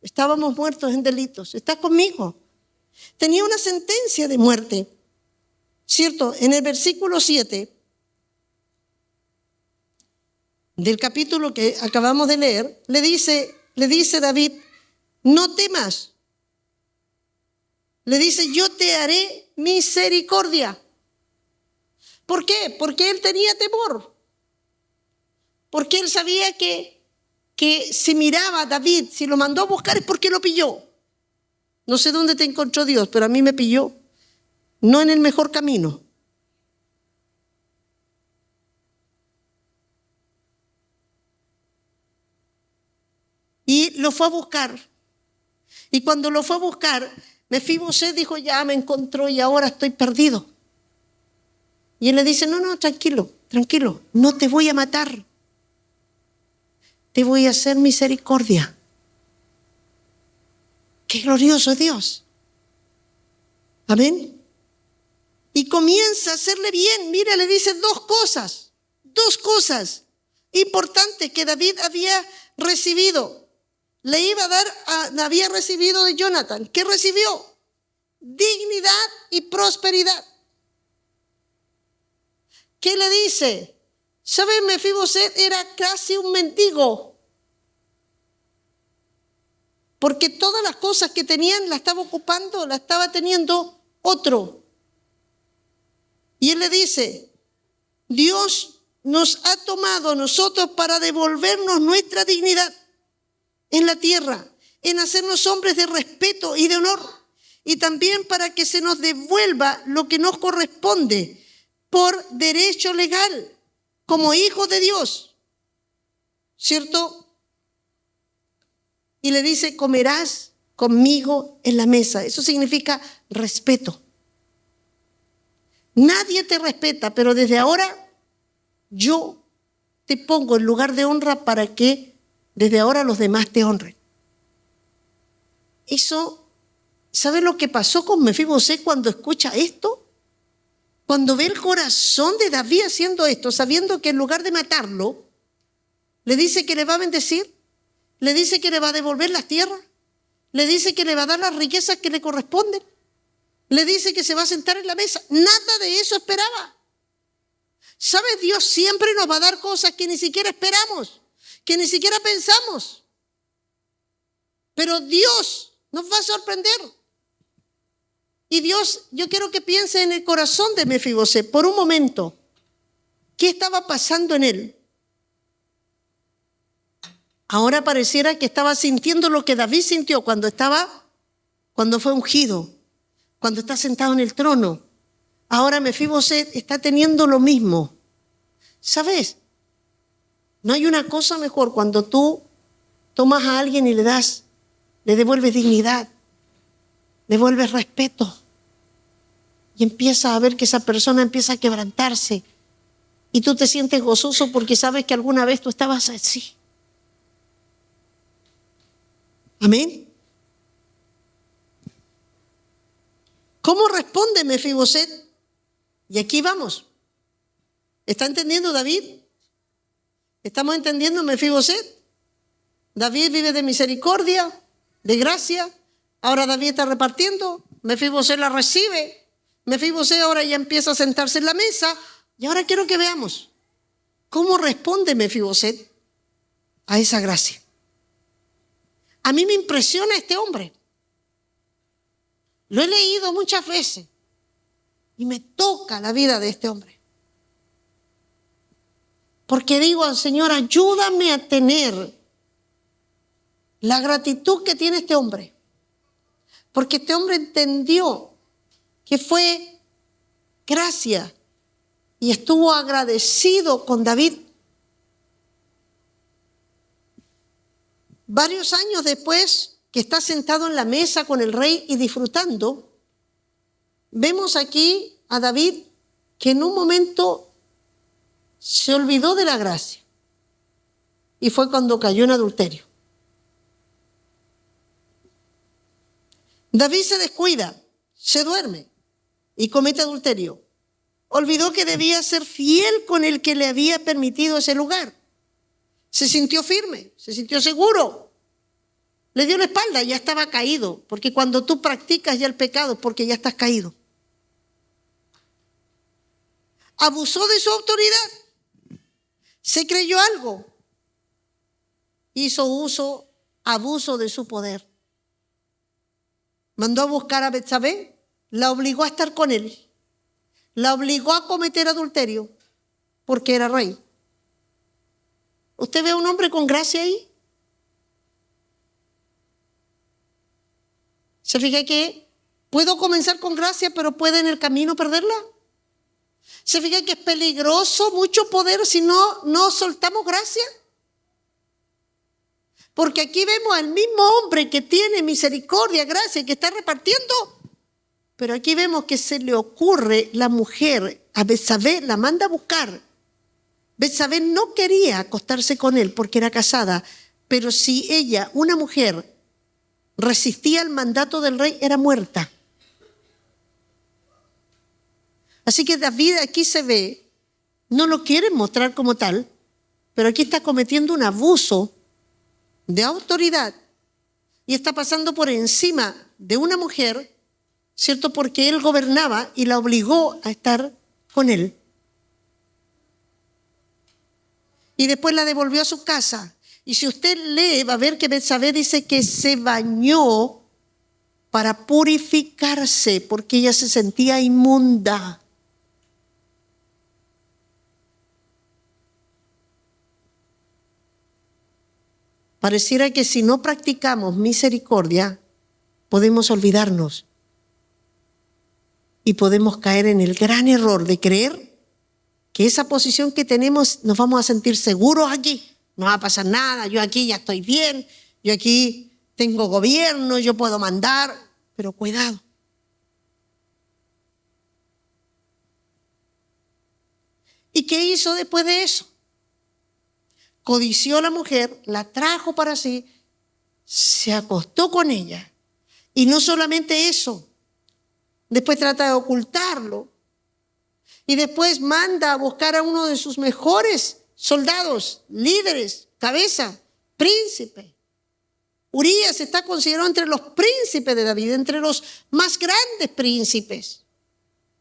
S1: Estábamos muertos en delitos. ¿Estás conmigo? Tenía una sentencia de muerte. ¿Cierto? En el versículo 7 del capítulo que acabamos de leer, le dice David, no temas. Le dice, yo te haré misericordia. ¿Por qué? Porque él tenía temor. Porque él sabía que si miraba a David, si lo mandó a buscar es porque lo pilló. No sé dónde te encontró Dios, pero a mí me pilló. No en el mejor camino. Y lo fue a buscar. Y cuando lo fue a buscar, Mefiboset dijo, ya me encontró y ahora estoy perdido. Y él le dice, no, tranquilo, no te voy a matar. Te voy a hacer misericordia. Qué glorioso Dios. Amén. Y comienza a hacerle bien. Mira, le dice dos cosas importantes que David había recibido. Le iba a dar, había recibido de Jonathan. ¿Qué recibió? Dignidad y prosperidad. ¿Qué le dice? ¿Saben? Mefiboset era casi un mendigo. Porque todas las cosas que tenían la estaba ocupando, la estaba teniendo otro. Y él le dice, Dios nos ha tomado a nosotros para devolvernos nuestra dignidad en la tierra, en hacernos hombres de respeto y de honor, y también para que se nos devuelva lo que nos corresponde por derecho legal, como hijos de Dios, ¿cierto? Y le dice, comerás conmigo en la mesa. Eso significa respeto. Nadie te respeta, pero desde ahora yo te pongo en lugar de honra para que desde ahora los demás te honren. Eso, ¿sabe lo que pasó con Mefiboset cuando escucha esto? Cuando ve el corazón de David haciendo esto, sabiendo que en lugar de matarlo, le dice que le va a bendecir, le dice que le va a devolver las tierras, le dice que le va a dar las riquezas que le corresponden, le dice que se va a sentar en la mesa. Nada de eso esperaba. ¿Sabes? Dios siempre nos va a dar cosas que ni siquiera esperamos, que ni siquiera pensamos. Pero Dios nos va a sorprender. Y Dios, yo quiero que piense en el corazón de Mefiboset por un momento. ¿Qué estaba pasando en él? Ahora pareciera que estaba sintiendo lo que David sintió cuando fue ungido, cuando está sentado en el trono. Ahora Mefiboset está teniendo lo mismo. ¿Sabes? No hay una cosa mejor cuando tú tomas a alguien y le devuelves dignidad, devuelves respeto y empiezas a ver que esa persona empieza a quebrantarse y tú te sientes gozoso porque sabes que alguna vez tú estabas así. Amén. ¿Cómo responde Mefiboset? Y aquí vamos. ¿Está entendiendo David? ¿Estamos entendiendo Mefiboset? David vive de misericordia, de gracia. Ahora David está repartiendo. Mefiboset la recibe. Mefiboset ahora ya empieza a sentarse en la mesa. Y ahora quiero que veamos cómo responde Mefiboset a esa gracia. A mí me impresiona este hombre. Lo he leído muchas veces y me toca la vida de este hombre. Porque digo al Señor, ayúdame a tener la gratitud que tiene este hombre. Porque este hombre entendió que fue gracia y estuvo agradecido con David. Varios años después, que está sentado en la mesa con el rey y disfrutando, vemos aquí a David que en un momento se olvidó de la gracia y fue cuando cayó en adulterio. David se descuida, se duerme y comete adulterio. Olvidó que debía ser fiel con el que le había permitido ese lugar. Se sintió firme, se sintió seguro. Le dio la espalda, ya estaba caído, porque cuando tú practicas ya el pecado es porque ya estás caído. Abusó de su autoridad, se creyó algo, hizo abuso de su poder. Mandó a buscar a Betsabé, la obligó a estar con él, la obligó a cometer adulterio porque era rey. ¿Usted ve a un hombre con gracia ahí? ¿Se fija que puedo comenzar con gracia, pero puede en el camino perderla? ¿Se fija que es peligroso mucho poder si no soltamos gracia? Porque aquí vemos al mismo hombre que tiene misericordia, gracia, que está repartiendo. Pero aquí vemos que se le ocurre la mujer, a Betsabé la manda a buscar. Betsabé no quería acostarse con él porque era casada, pero si ella, una mujer, resistía al mandato del rey, era muerta. Así que David aquí se ve, no lo quieren mostrar como tal, pero aquí está cometiendo un abuso de autoridad y está pasando por encima de una mujer, ¿cierto? Porque él gobernaba y la obligó a estar con él. Y después la devolvió a su casa. Y si usted lee, va a ver que Betsabé dice que se bañó para purificarse porque ella se sentía inmunda. Pareciera que si no practicamos misericordia, podemos olvidarnos y podemos caer en el gran error de creer que esa posición que tenemos nos vamos a sentir seguros aquí. No va a pasar nada, yo aquí ya estoy bien, yo aquí tengo gobierno, yo puedo mandar, pero cuidado. ¿Y qué hizo después de eso? Codició a la mujer, la trajo para sí, se acostó con ella. Y no solamente eso, después trata de ocultarlo. Y después manda a buscar a uno de sus mejores soldados, líderes, cabeza, príncipe. Urías está considerado entre los príncipes de David, entre los más grandes príncipes.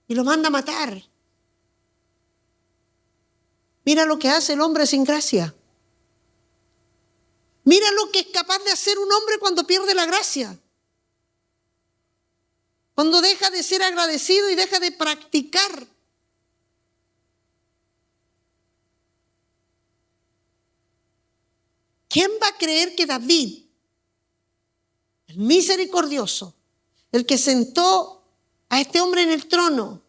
S1: Y lo manda a matar. Mira lo que hace el hombre sin gracia. Mira lo que es capaz de hacer un hombre cuando pierde la gracia. Cuando deja de ser agradecido y deja de practicar. ¿Quién va a creer que David, el misericordioso, el que sentó a este hombre en el trono,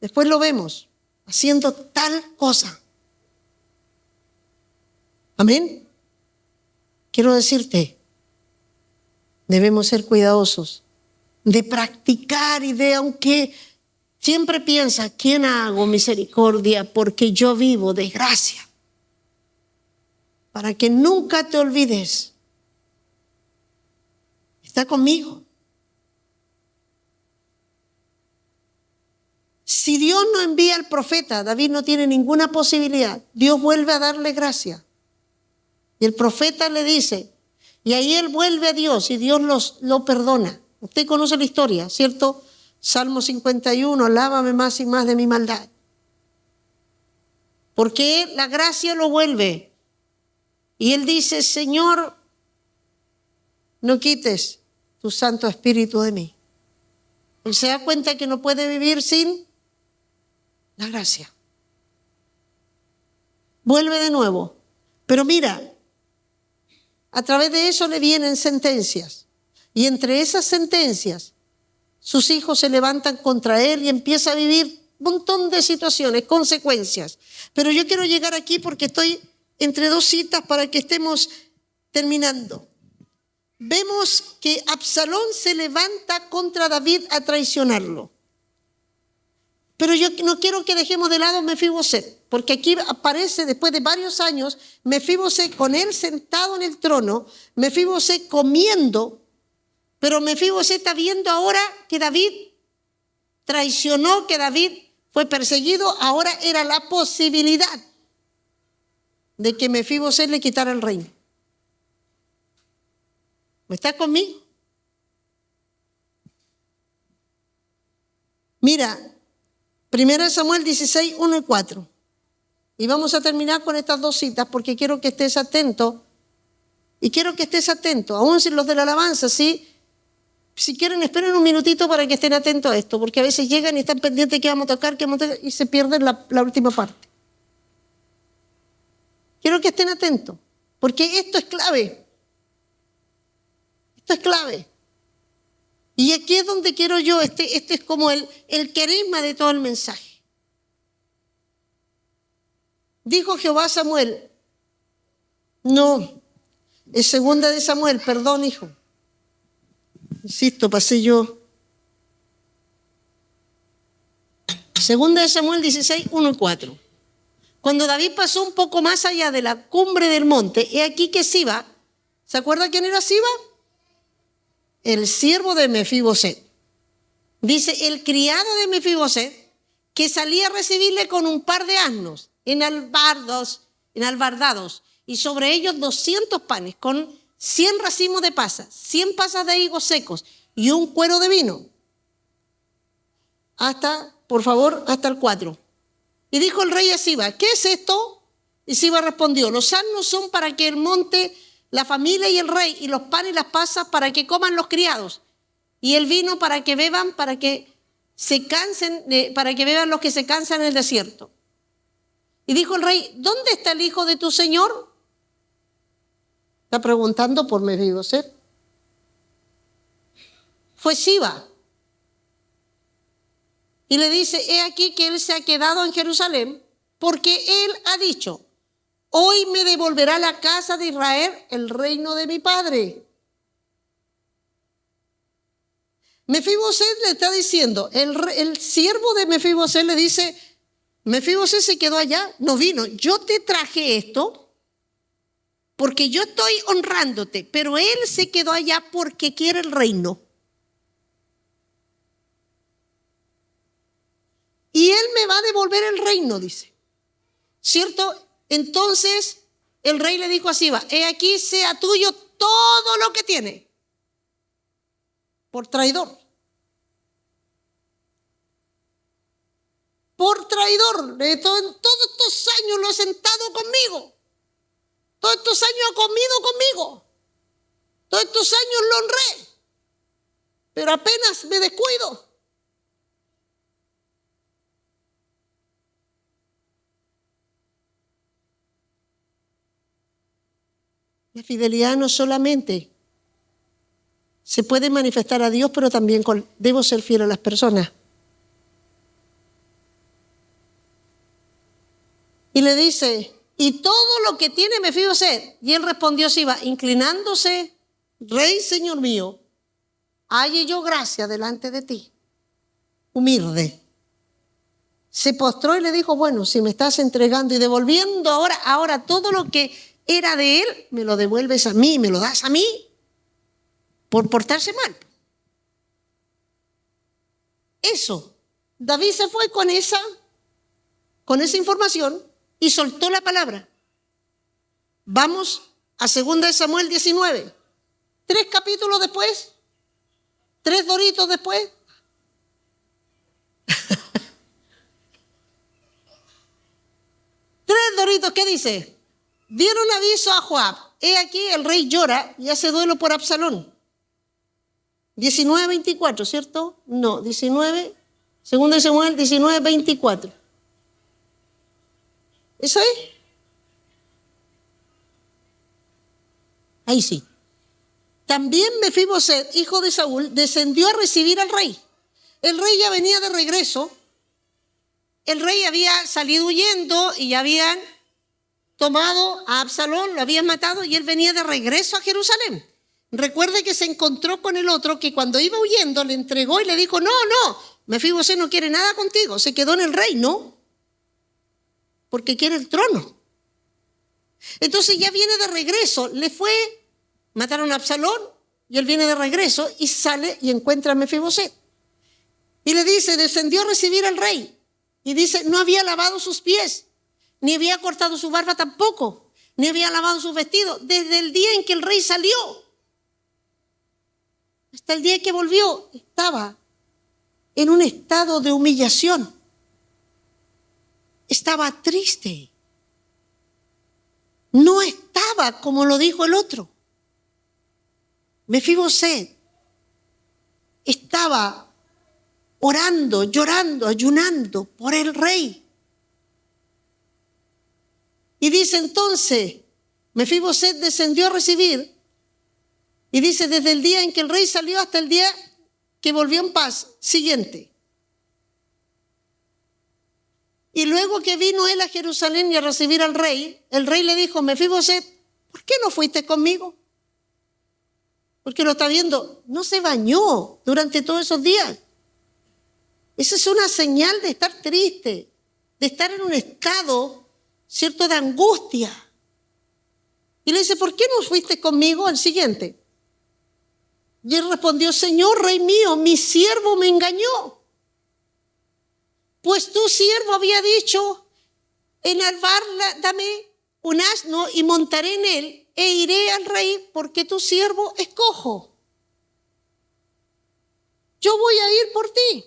S1: después lo vemos, haciendo tal cosa. Amén. Quiero decirte, debemos ser cuidadosos de practicar y de, aunque siempre piensa, ¿quién hago misericordia? Porque yo vivo de gracia. Para que nunca te olvides. Está conmigo. Si Dios no envía al profeta, David no tiene ninguna posibilidad. Dios vuelve a darle gracia. Y el profeta le dice, y ahí él vuelve a Dios y Dios lo perdona. Usted conoce la historia, ¿cierto? Salmo 51, lávame más y más de mi maldad. Porque la gracia lo vuelve. Y él dice, Señor, no quites tu Santo Espíritu de mí. Él se da cuenta que no puede vivir sin la gracia. Vuelve de nuevo. Pero mira, a través de eso le vienen sentencias. Y entre esas sentencias, sus hijos se levantan contra él y empieza a vivir un montón de situaciones, consecuencias. Pero yo quiero llegar aquí porque estoy entre dos citas para que estemos terminando. Vemos que Absalón se levanta contra David a traicionarlo. Pero yo no quiero que dejemos de lado Mefiboset, porque aquí aparece después de varios años Mefiboset con él sentado en el trono, Mefiboset comiendo, pero Mefiboset está viendo ahora que David traicionó, que David fue perseguido, ahora era la posibilidad de que Mefiboset le quitara el reino. ¿Me está conmigo? Mira, 1 Samuel 16, 1 y 4. Y vamos a terminar con estas dos citas porque quiero que estés atento. Y quiero que estés atento, aún si los de la alabanza, ¿sí? Si quieren, esperen un minutito para que estén atentos a esto, porque a veces llegan y están pendientes de qué vamos a tocar, y se pierden la última parte. Quiero que estén atentos, porque esto es clave. Esto es clave. Y aquí es donde quiero yo, este es como el querigma de todo el mensaje. Dijo Jehová a Samuel, no, es segunda de Samuel, perdón hijo. Insisto, pasé yo. Segunda de Samuel 16, 1 y 4. Cuando David pasó un poco más allá de la cumbre del monte, he aquí que Siba, ¿se acuerda quién era Siba? El siervo de Mefiboset. Dice, el criado de Mefiboset, que salía a recibirle con un par de asnos enalbardados, y sobre ellos 200 panes, con 100 racimos de pasas, 100 pasas de higos secos y un cuero de vino. Hasta el 4. Y dijo el rey a Siba, ¿qué es esto? Y Siba respondió, los asnos son para que el monte, la familia y el rey, y los panes y las pasas para que coman los criados, y el vino para que beban, para que beban los que se cansan en el desierto. Y dijo el rey, ¿dónde está el hijo de tu señor? Está preguntando por Mefiboset. Fue Siba. Y le dice, he aquí que él se ha quedado en Jerusalén, porque él ha dicho, hoy me devolverá la casa de Israel el reino de mi padre. Mefiboset le está diciendo, el siervo de Mefiboset le dice, Mefiboset se quedó allá, no vino. Yo te traje esto porque yo estoy honrándote, pero él se quedó allá porque quiere el reino. Y él me va a devolver el reino, dice. ¿Cierto? Entonces el rey le dijo a Siba, he aquí sea tuyo todo lo que tiene. Por traidor. Por traidor. Todos estos años lo he sentado conmigo. Todos estos años ha comido conmigo. Todos estos años lo honré. Pero apenas me descuido. La fidelidad no solamente se puede manifestar a Dios, pero también debo ser fiel a las personas. Y le dice, ¿y todo lo que tiene Mefiboset? Y él respondió Siba, inclinándose, Rey, Señor mío, halle yo gracia delante de ti. Humilde. Se postró y le dijo, bueno, si me estás entregando y devolviendo ahora todo lo que era de él, me lo devuelves a mí, me lo das a mí, por portarse mal. Eso. David se fue con esa información y soltó la palabra. Vamos a 2 Samuel 19. 3 capítulos después, 3 doritos después. 3 doritos, ¿qué dice? Dieron aviso a Joab. He aquí el rey llora y hace duelo por Absalón. 19:24, ¿cierto? No, 19, 2 Samuel 19:24. ¿Eso es? Ahí sí. También Mefiboset, hijo de Saúl, descendió a recibir al rey. El rey ya venía de regreso. El rey había salido huyendo y ya habían tomado a Absalón, lo habían matado y él venía de regreso a Jerusalén. Recuerde que se encontró con el otro que cuando iba huyendo le entregó y le dijo, no, Mefiboset no quiere nada contigo, se quedó en el reino porque quiere el trono. Entonces ya viene de regreso, le fue, mataron a Absalón y él viene de regreso y sale y encuentra a Mefiboset. Y le dice, descendió a recibir al rey. Y dice, no había lavado sus pies, ni había cortado su barba tampoco, ni había lavado sus vestidos, desde el día en que el rey salió hasta el día que volvió, estaba en un estado de humillación. Estaba triste. No estaba como lo dijo el otro. Mefiboset estaba orando, llorando, ayunando por el rey. Y dice entonces, Mefiboset descendió a recibir, y dice desde el día en que el rey salió hasta el día que volvió en paz. Siguiente. Y luego que vino él a Jerusalén y a recibir al rey, el rey le dijo, Mefiboset, ¿por qué no fuiste conmigo? Porque lo está viendo, no se bañó durante todos esos días. Esa es una señal de estar triste, de estar en un estado, ¿cierto?, de angustia. Y le dice, ¿por qué no fuiste conmigo? Al siguiente. Y él respondió, Señor, rey mío, mi siervo me engañó. Pues tu siervo había dicho, en Albar dame un asno y montaré en él e iré al rey porque tu siervo es cojo. Yo voy a ir por ti.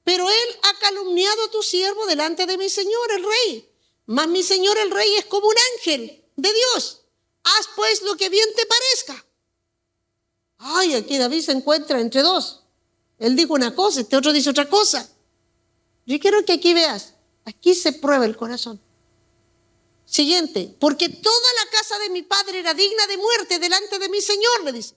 S1: Pero él ha calumniado a tu siervo delante de mi señor el rey. Mas mi señor el rey es como un ángel de Dios. Haz pues lo que bien te parezca. Ay, aquí David se encuentra entre dos. Él dijo una cosa, este otro dice otra cosa. Yo quiero que aquí veas, aquí se prueba el corazón. Siguiente, porque toda la casa de mi padre era digna de muerte delante de mi señor, le dice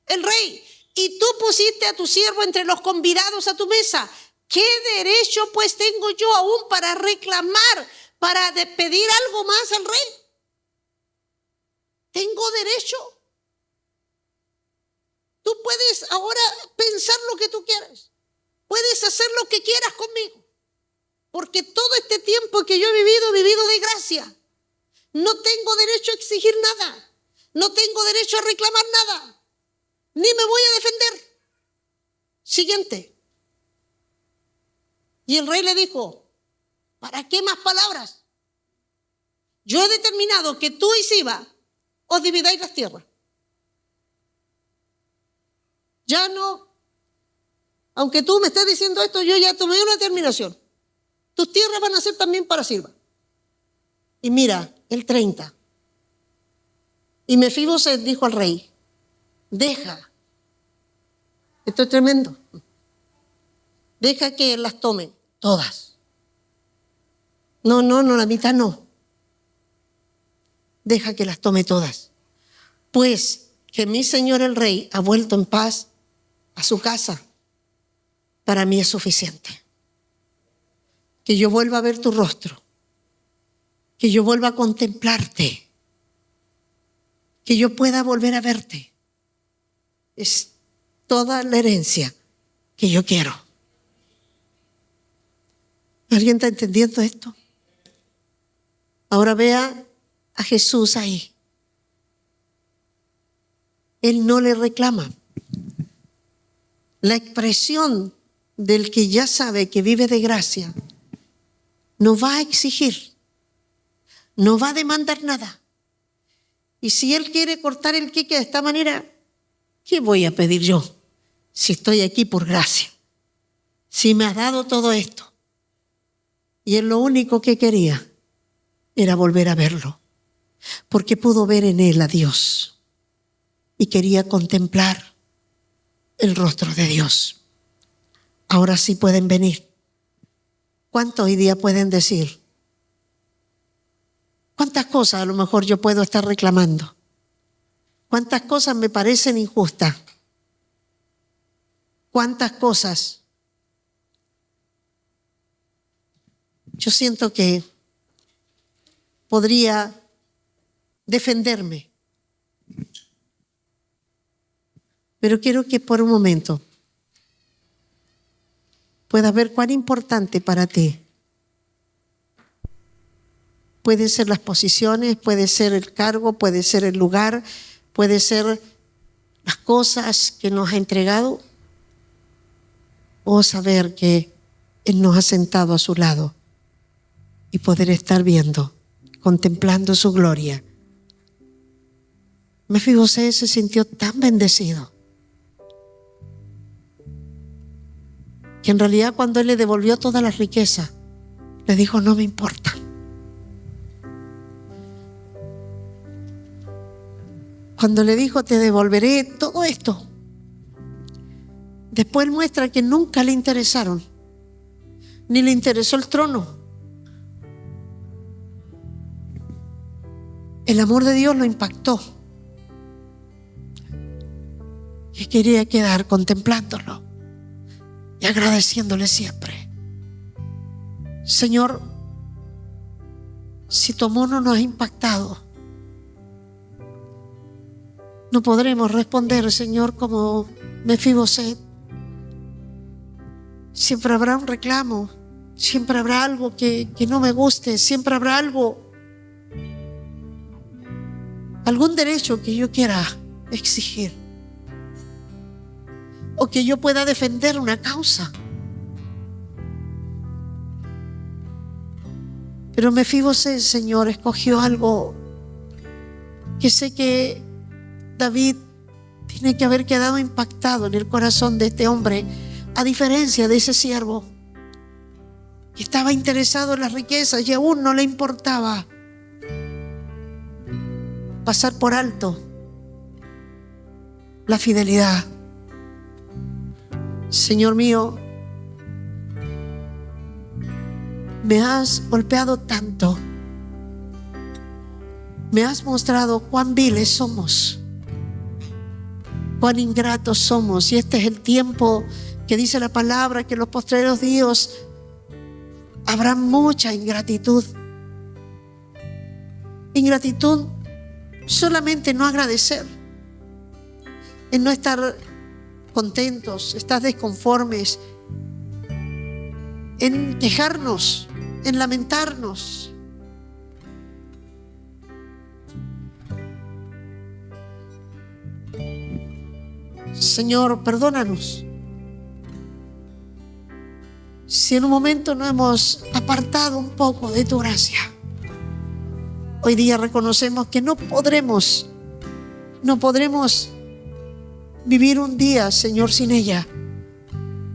S1: el rey. Y tú pusiste a tu siervo entre los convidados a tu mesa. ¿Qué derecho pues tengo yo aún para reclamar, para pedir algo más al rey? ¿Tengo derecho? Tú puedes ahora pensar lo que tú quieras. Puedes hacer lo que quieras conmigo. Porque todo este tiempo que yo he vivido de gracia. No tengo derecho a exigir nada. No tengo derecho a reclamar nada. Ni me voy a defender. Siguiente. Y el rey le dijo, ¿para qué más palabras? Yo he determinado que tú y Siba os dividáis las tierras. Ya no, aunque tú me estés diciendo esto, yo ya tomé una determinación. Tus tierras van a ser también para Siba. Y mira, el 30. Y Mefiboset dijo al rey, deja, esto es tremendo, deja que él las tome todas. No, la mitad no. Deja que las tome todas. Pues que mi señor el rey ha vuelto en paz a su casa. Para mí es suficiente. que yo vuelva a ver tu rostro, que yo vuelva a contemplarte, que yo pueda volver a verte. Es toda la herencia que yo quiero. ¿Alguien está entendiendo esto? Ahora vea a Jesús ahí. Él no le reclama. La expresión del que ya sabe que vive de gracia no va a exigir, no va a demandar nada. Y si Él quiere cortar el queque de esta manera, ¿qué voy a pedir yo si estoy aquí por gracia? Si me has dado todo esto. Y Él lo único que quería era volver a verlo, porque pudo ver en Él a Dios y quería contemplar el rostro de Dios. Ahora sí pueden venir. ¿Cuántos hoy día pueden decir? ¿Cuántas cosas a lo mejor yo puedo estar reclamando? ¿Cuántas cosas me parecen injustas? ¿Cuántas cosas yo siento que podría defenderme? Pero quiero que por un momento puedas ver cuán importante para ti puede ser las posiciones, puede ser el cargo, puede ser el lugar, puede ser las cosas que nos ha entregado, o saber que Él nos ha sentado a su lado y poder estar viendo, contemplando su gloria. Mefibosé se sintió tan bendecido que en realidad cuando Él le devolvió toda la riqueza, le dijo: no me importa. Cuando le dijo: te devolveré todo esto, después Él muestra que nunca le interesaron, ni le interesó el trono. El amor de Dios lo impactó y quería quedar contemplándolo y agradeciéndole siempre. Señor, si tu amor no nos ha impactado, no podremos responder, Señor, como Mefibosé. Siempre habrá un reclamo, siempre habrá algo que no me guste, siempre habrá algún derecho que yo quiera exigir, o que yo pueda defender una causa. Pero Mefibosé, Señor, escogió algo que sé que David tiene que haber quedado impactado en el corazón de este hombre, a diferencia de ese siervo que estaba interesado en las riquezas y aún no le importaba pasar por alto la fidelidad. Señor mío, me has golpeado tanto, me has mostrado cuán viles somos, cuán ingratos somos, y este es el tiempo que dice la palabra que en los postreros días habrá mucha ingratitud. Ingratitud solamente no agradecer, en no estar contentos, estar desconformes, en quejarnos, en lamentarnos. Señor, perdónanos si en un momento nos hemos apartado un poco de tu gracia. Hoy día reconocemos que no podremos vivir un día, Señor, sin ella.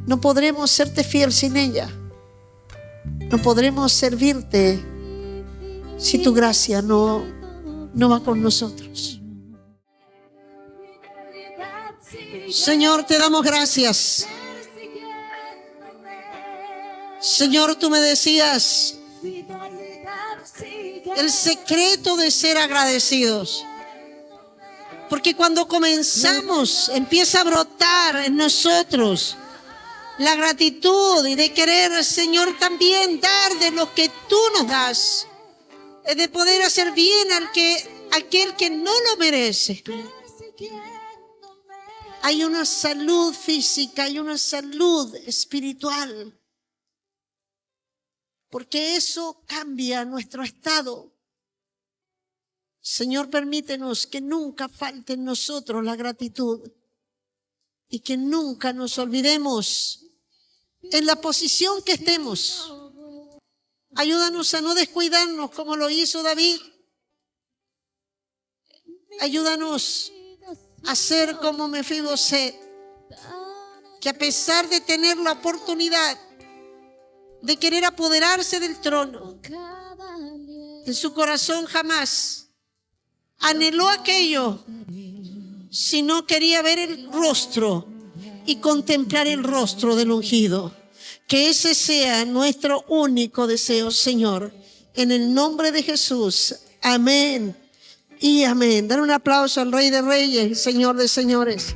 S1: No podremos serte fiel sin ella. No podremos servirte si tu gracia no va con nosotros. Señor, te damos gracias. Señor, tú me decías el secreto de ser agradecidos. Porque cuando comenzamos, empieza a brotar en nosotros la gratitud y de querer, Señor, también dar de lo que tú nos das, de poder hacer bien aquel que no lo merece. Hay una salud física, hay una salud espiritual, porque eso cambia nuestro estado. Señor, permítenos que nunca falte en nosotros la gratitud y que nunca nos olvidemos en la posición que estemos. Ayúdanos a no descuidarnos como lo hizo David. Ayúdanos a ser como Mefiboset, que a pesar de tener la oportunidad de querer apoderarse del trono, en su corazón jamás anheló aquello, sino quería ver el rostro y contemplar el rostro del ungido. Que ese sea nuestro único deseo, Señor, en el nombre de Jesús. Amén y amén. Dar un aplauso al Rey de Reyes, Señor de Señores.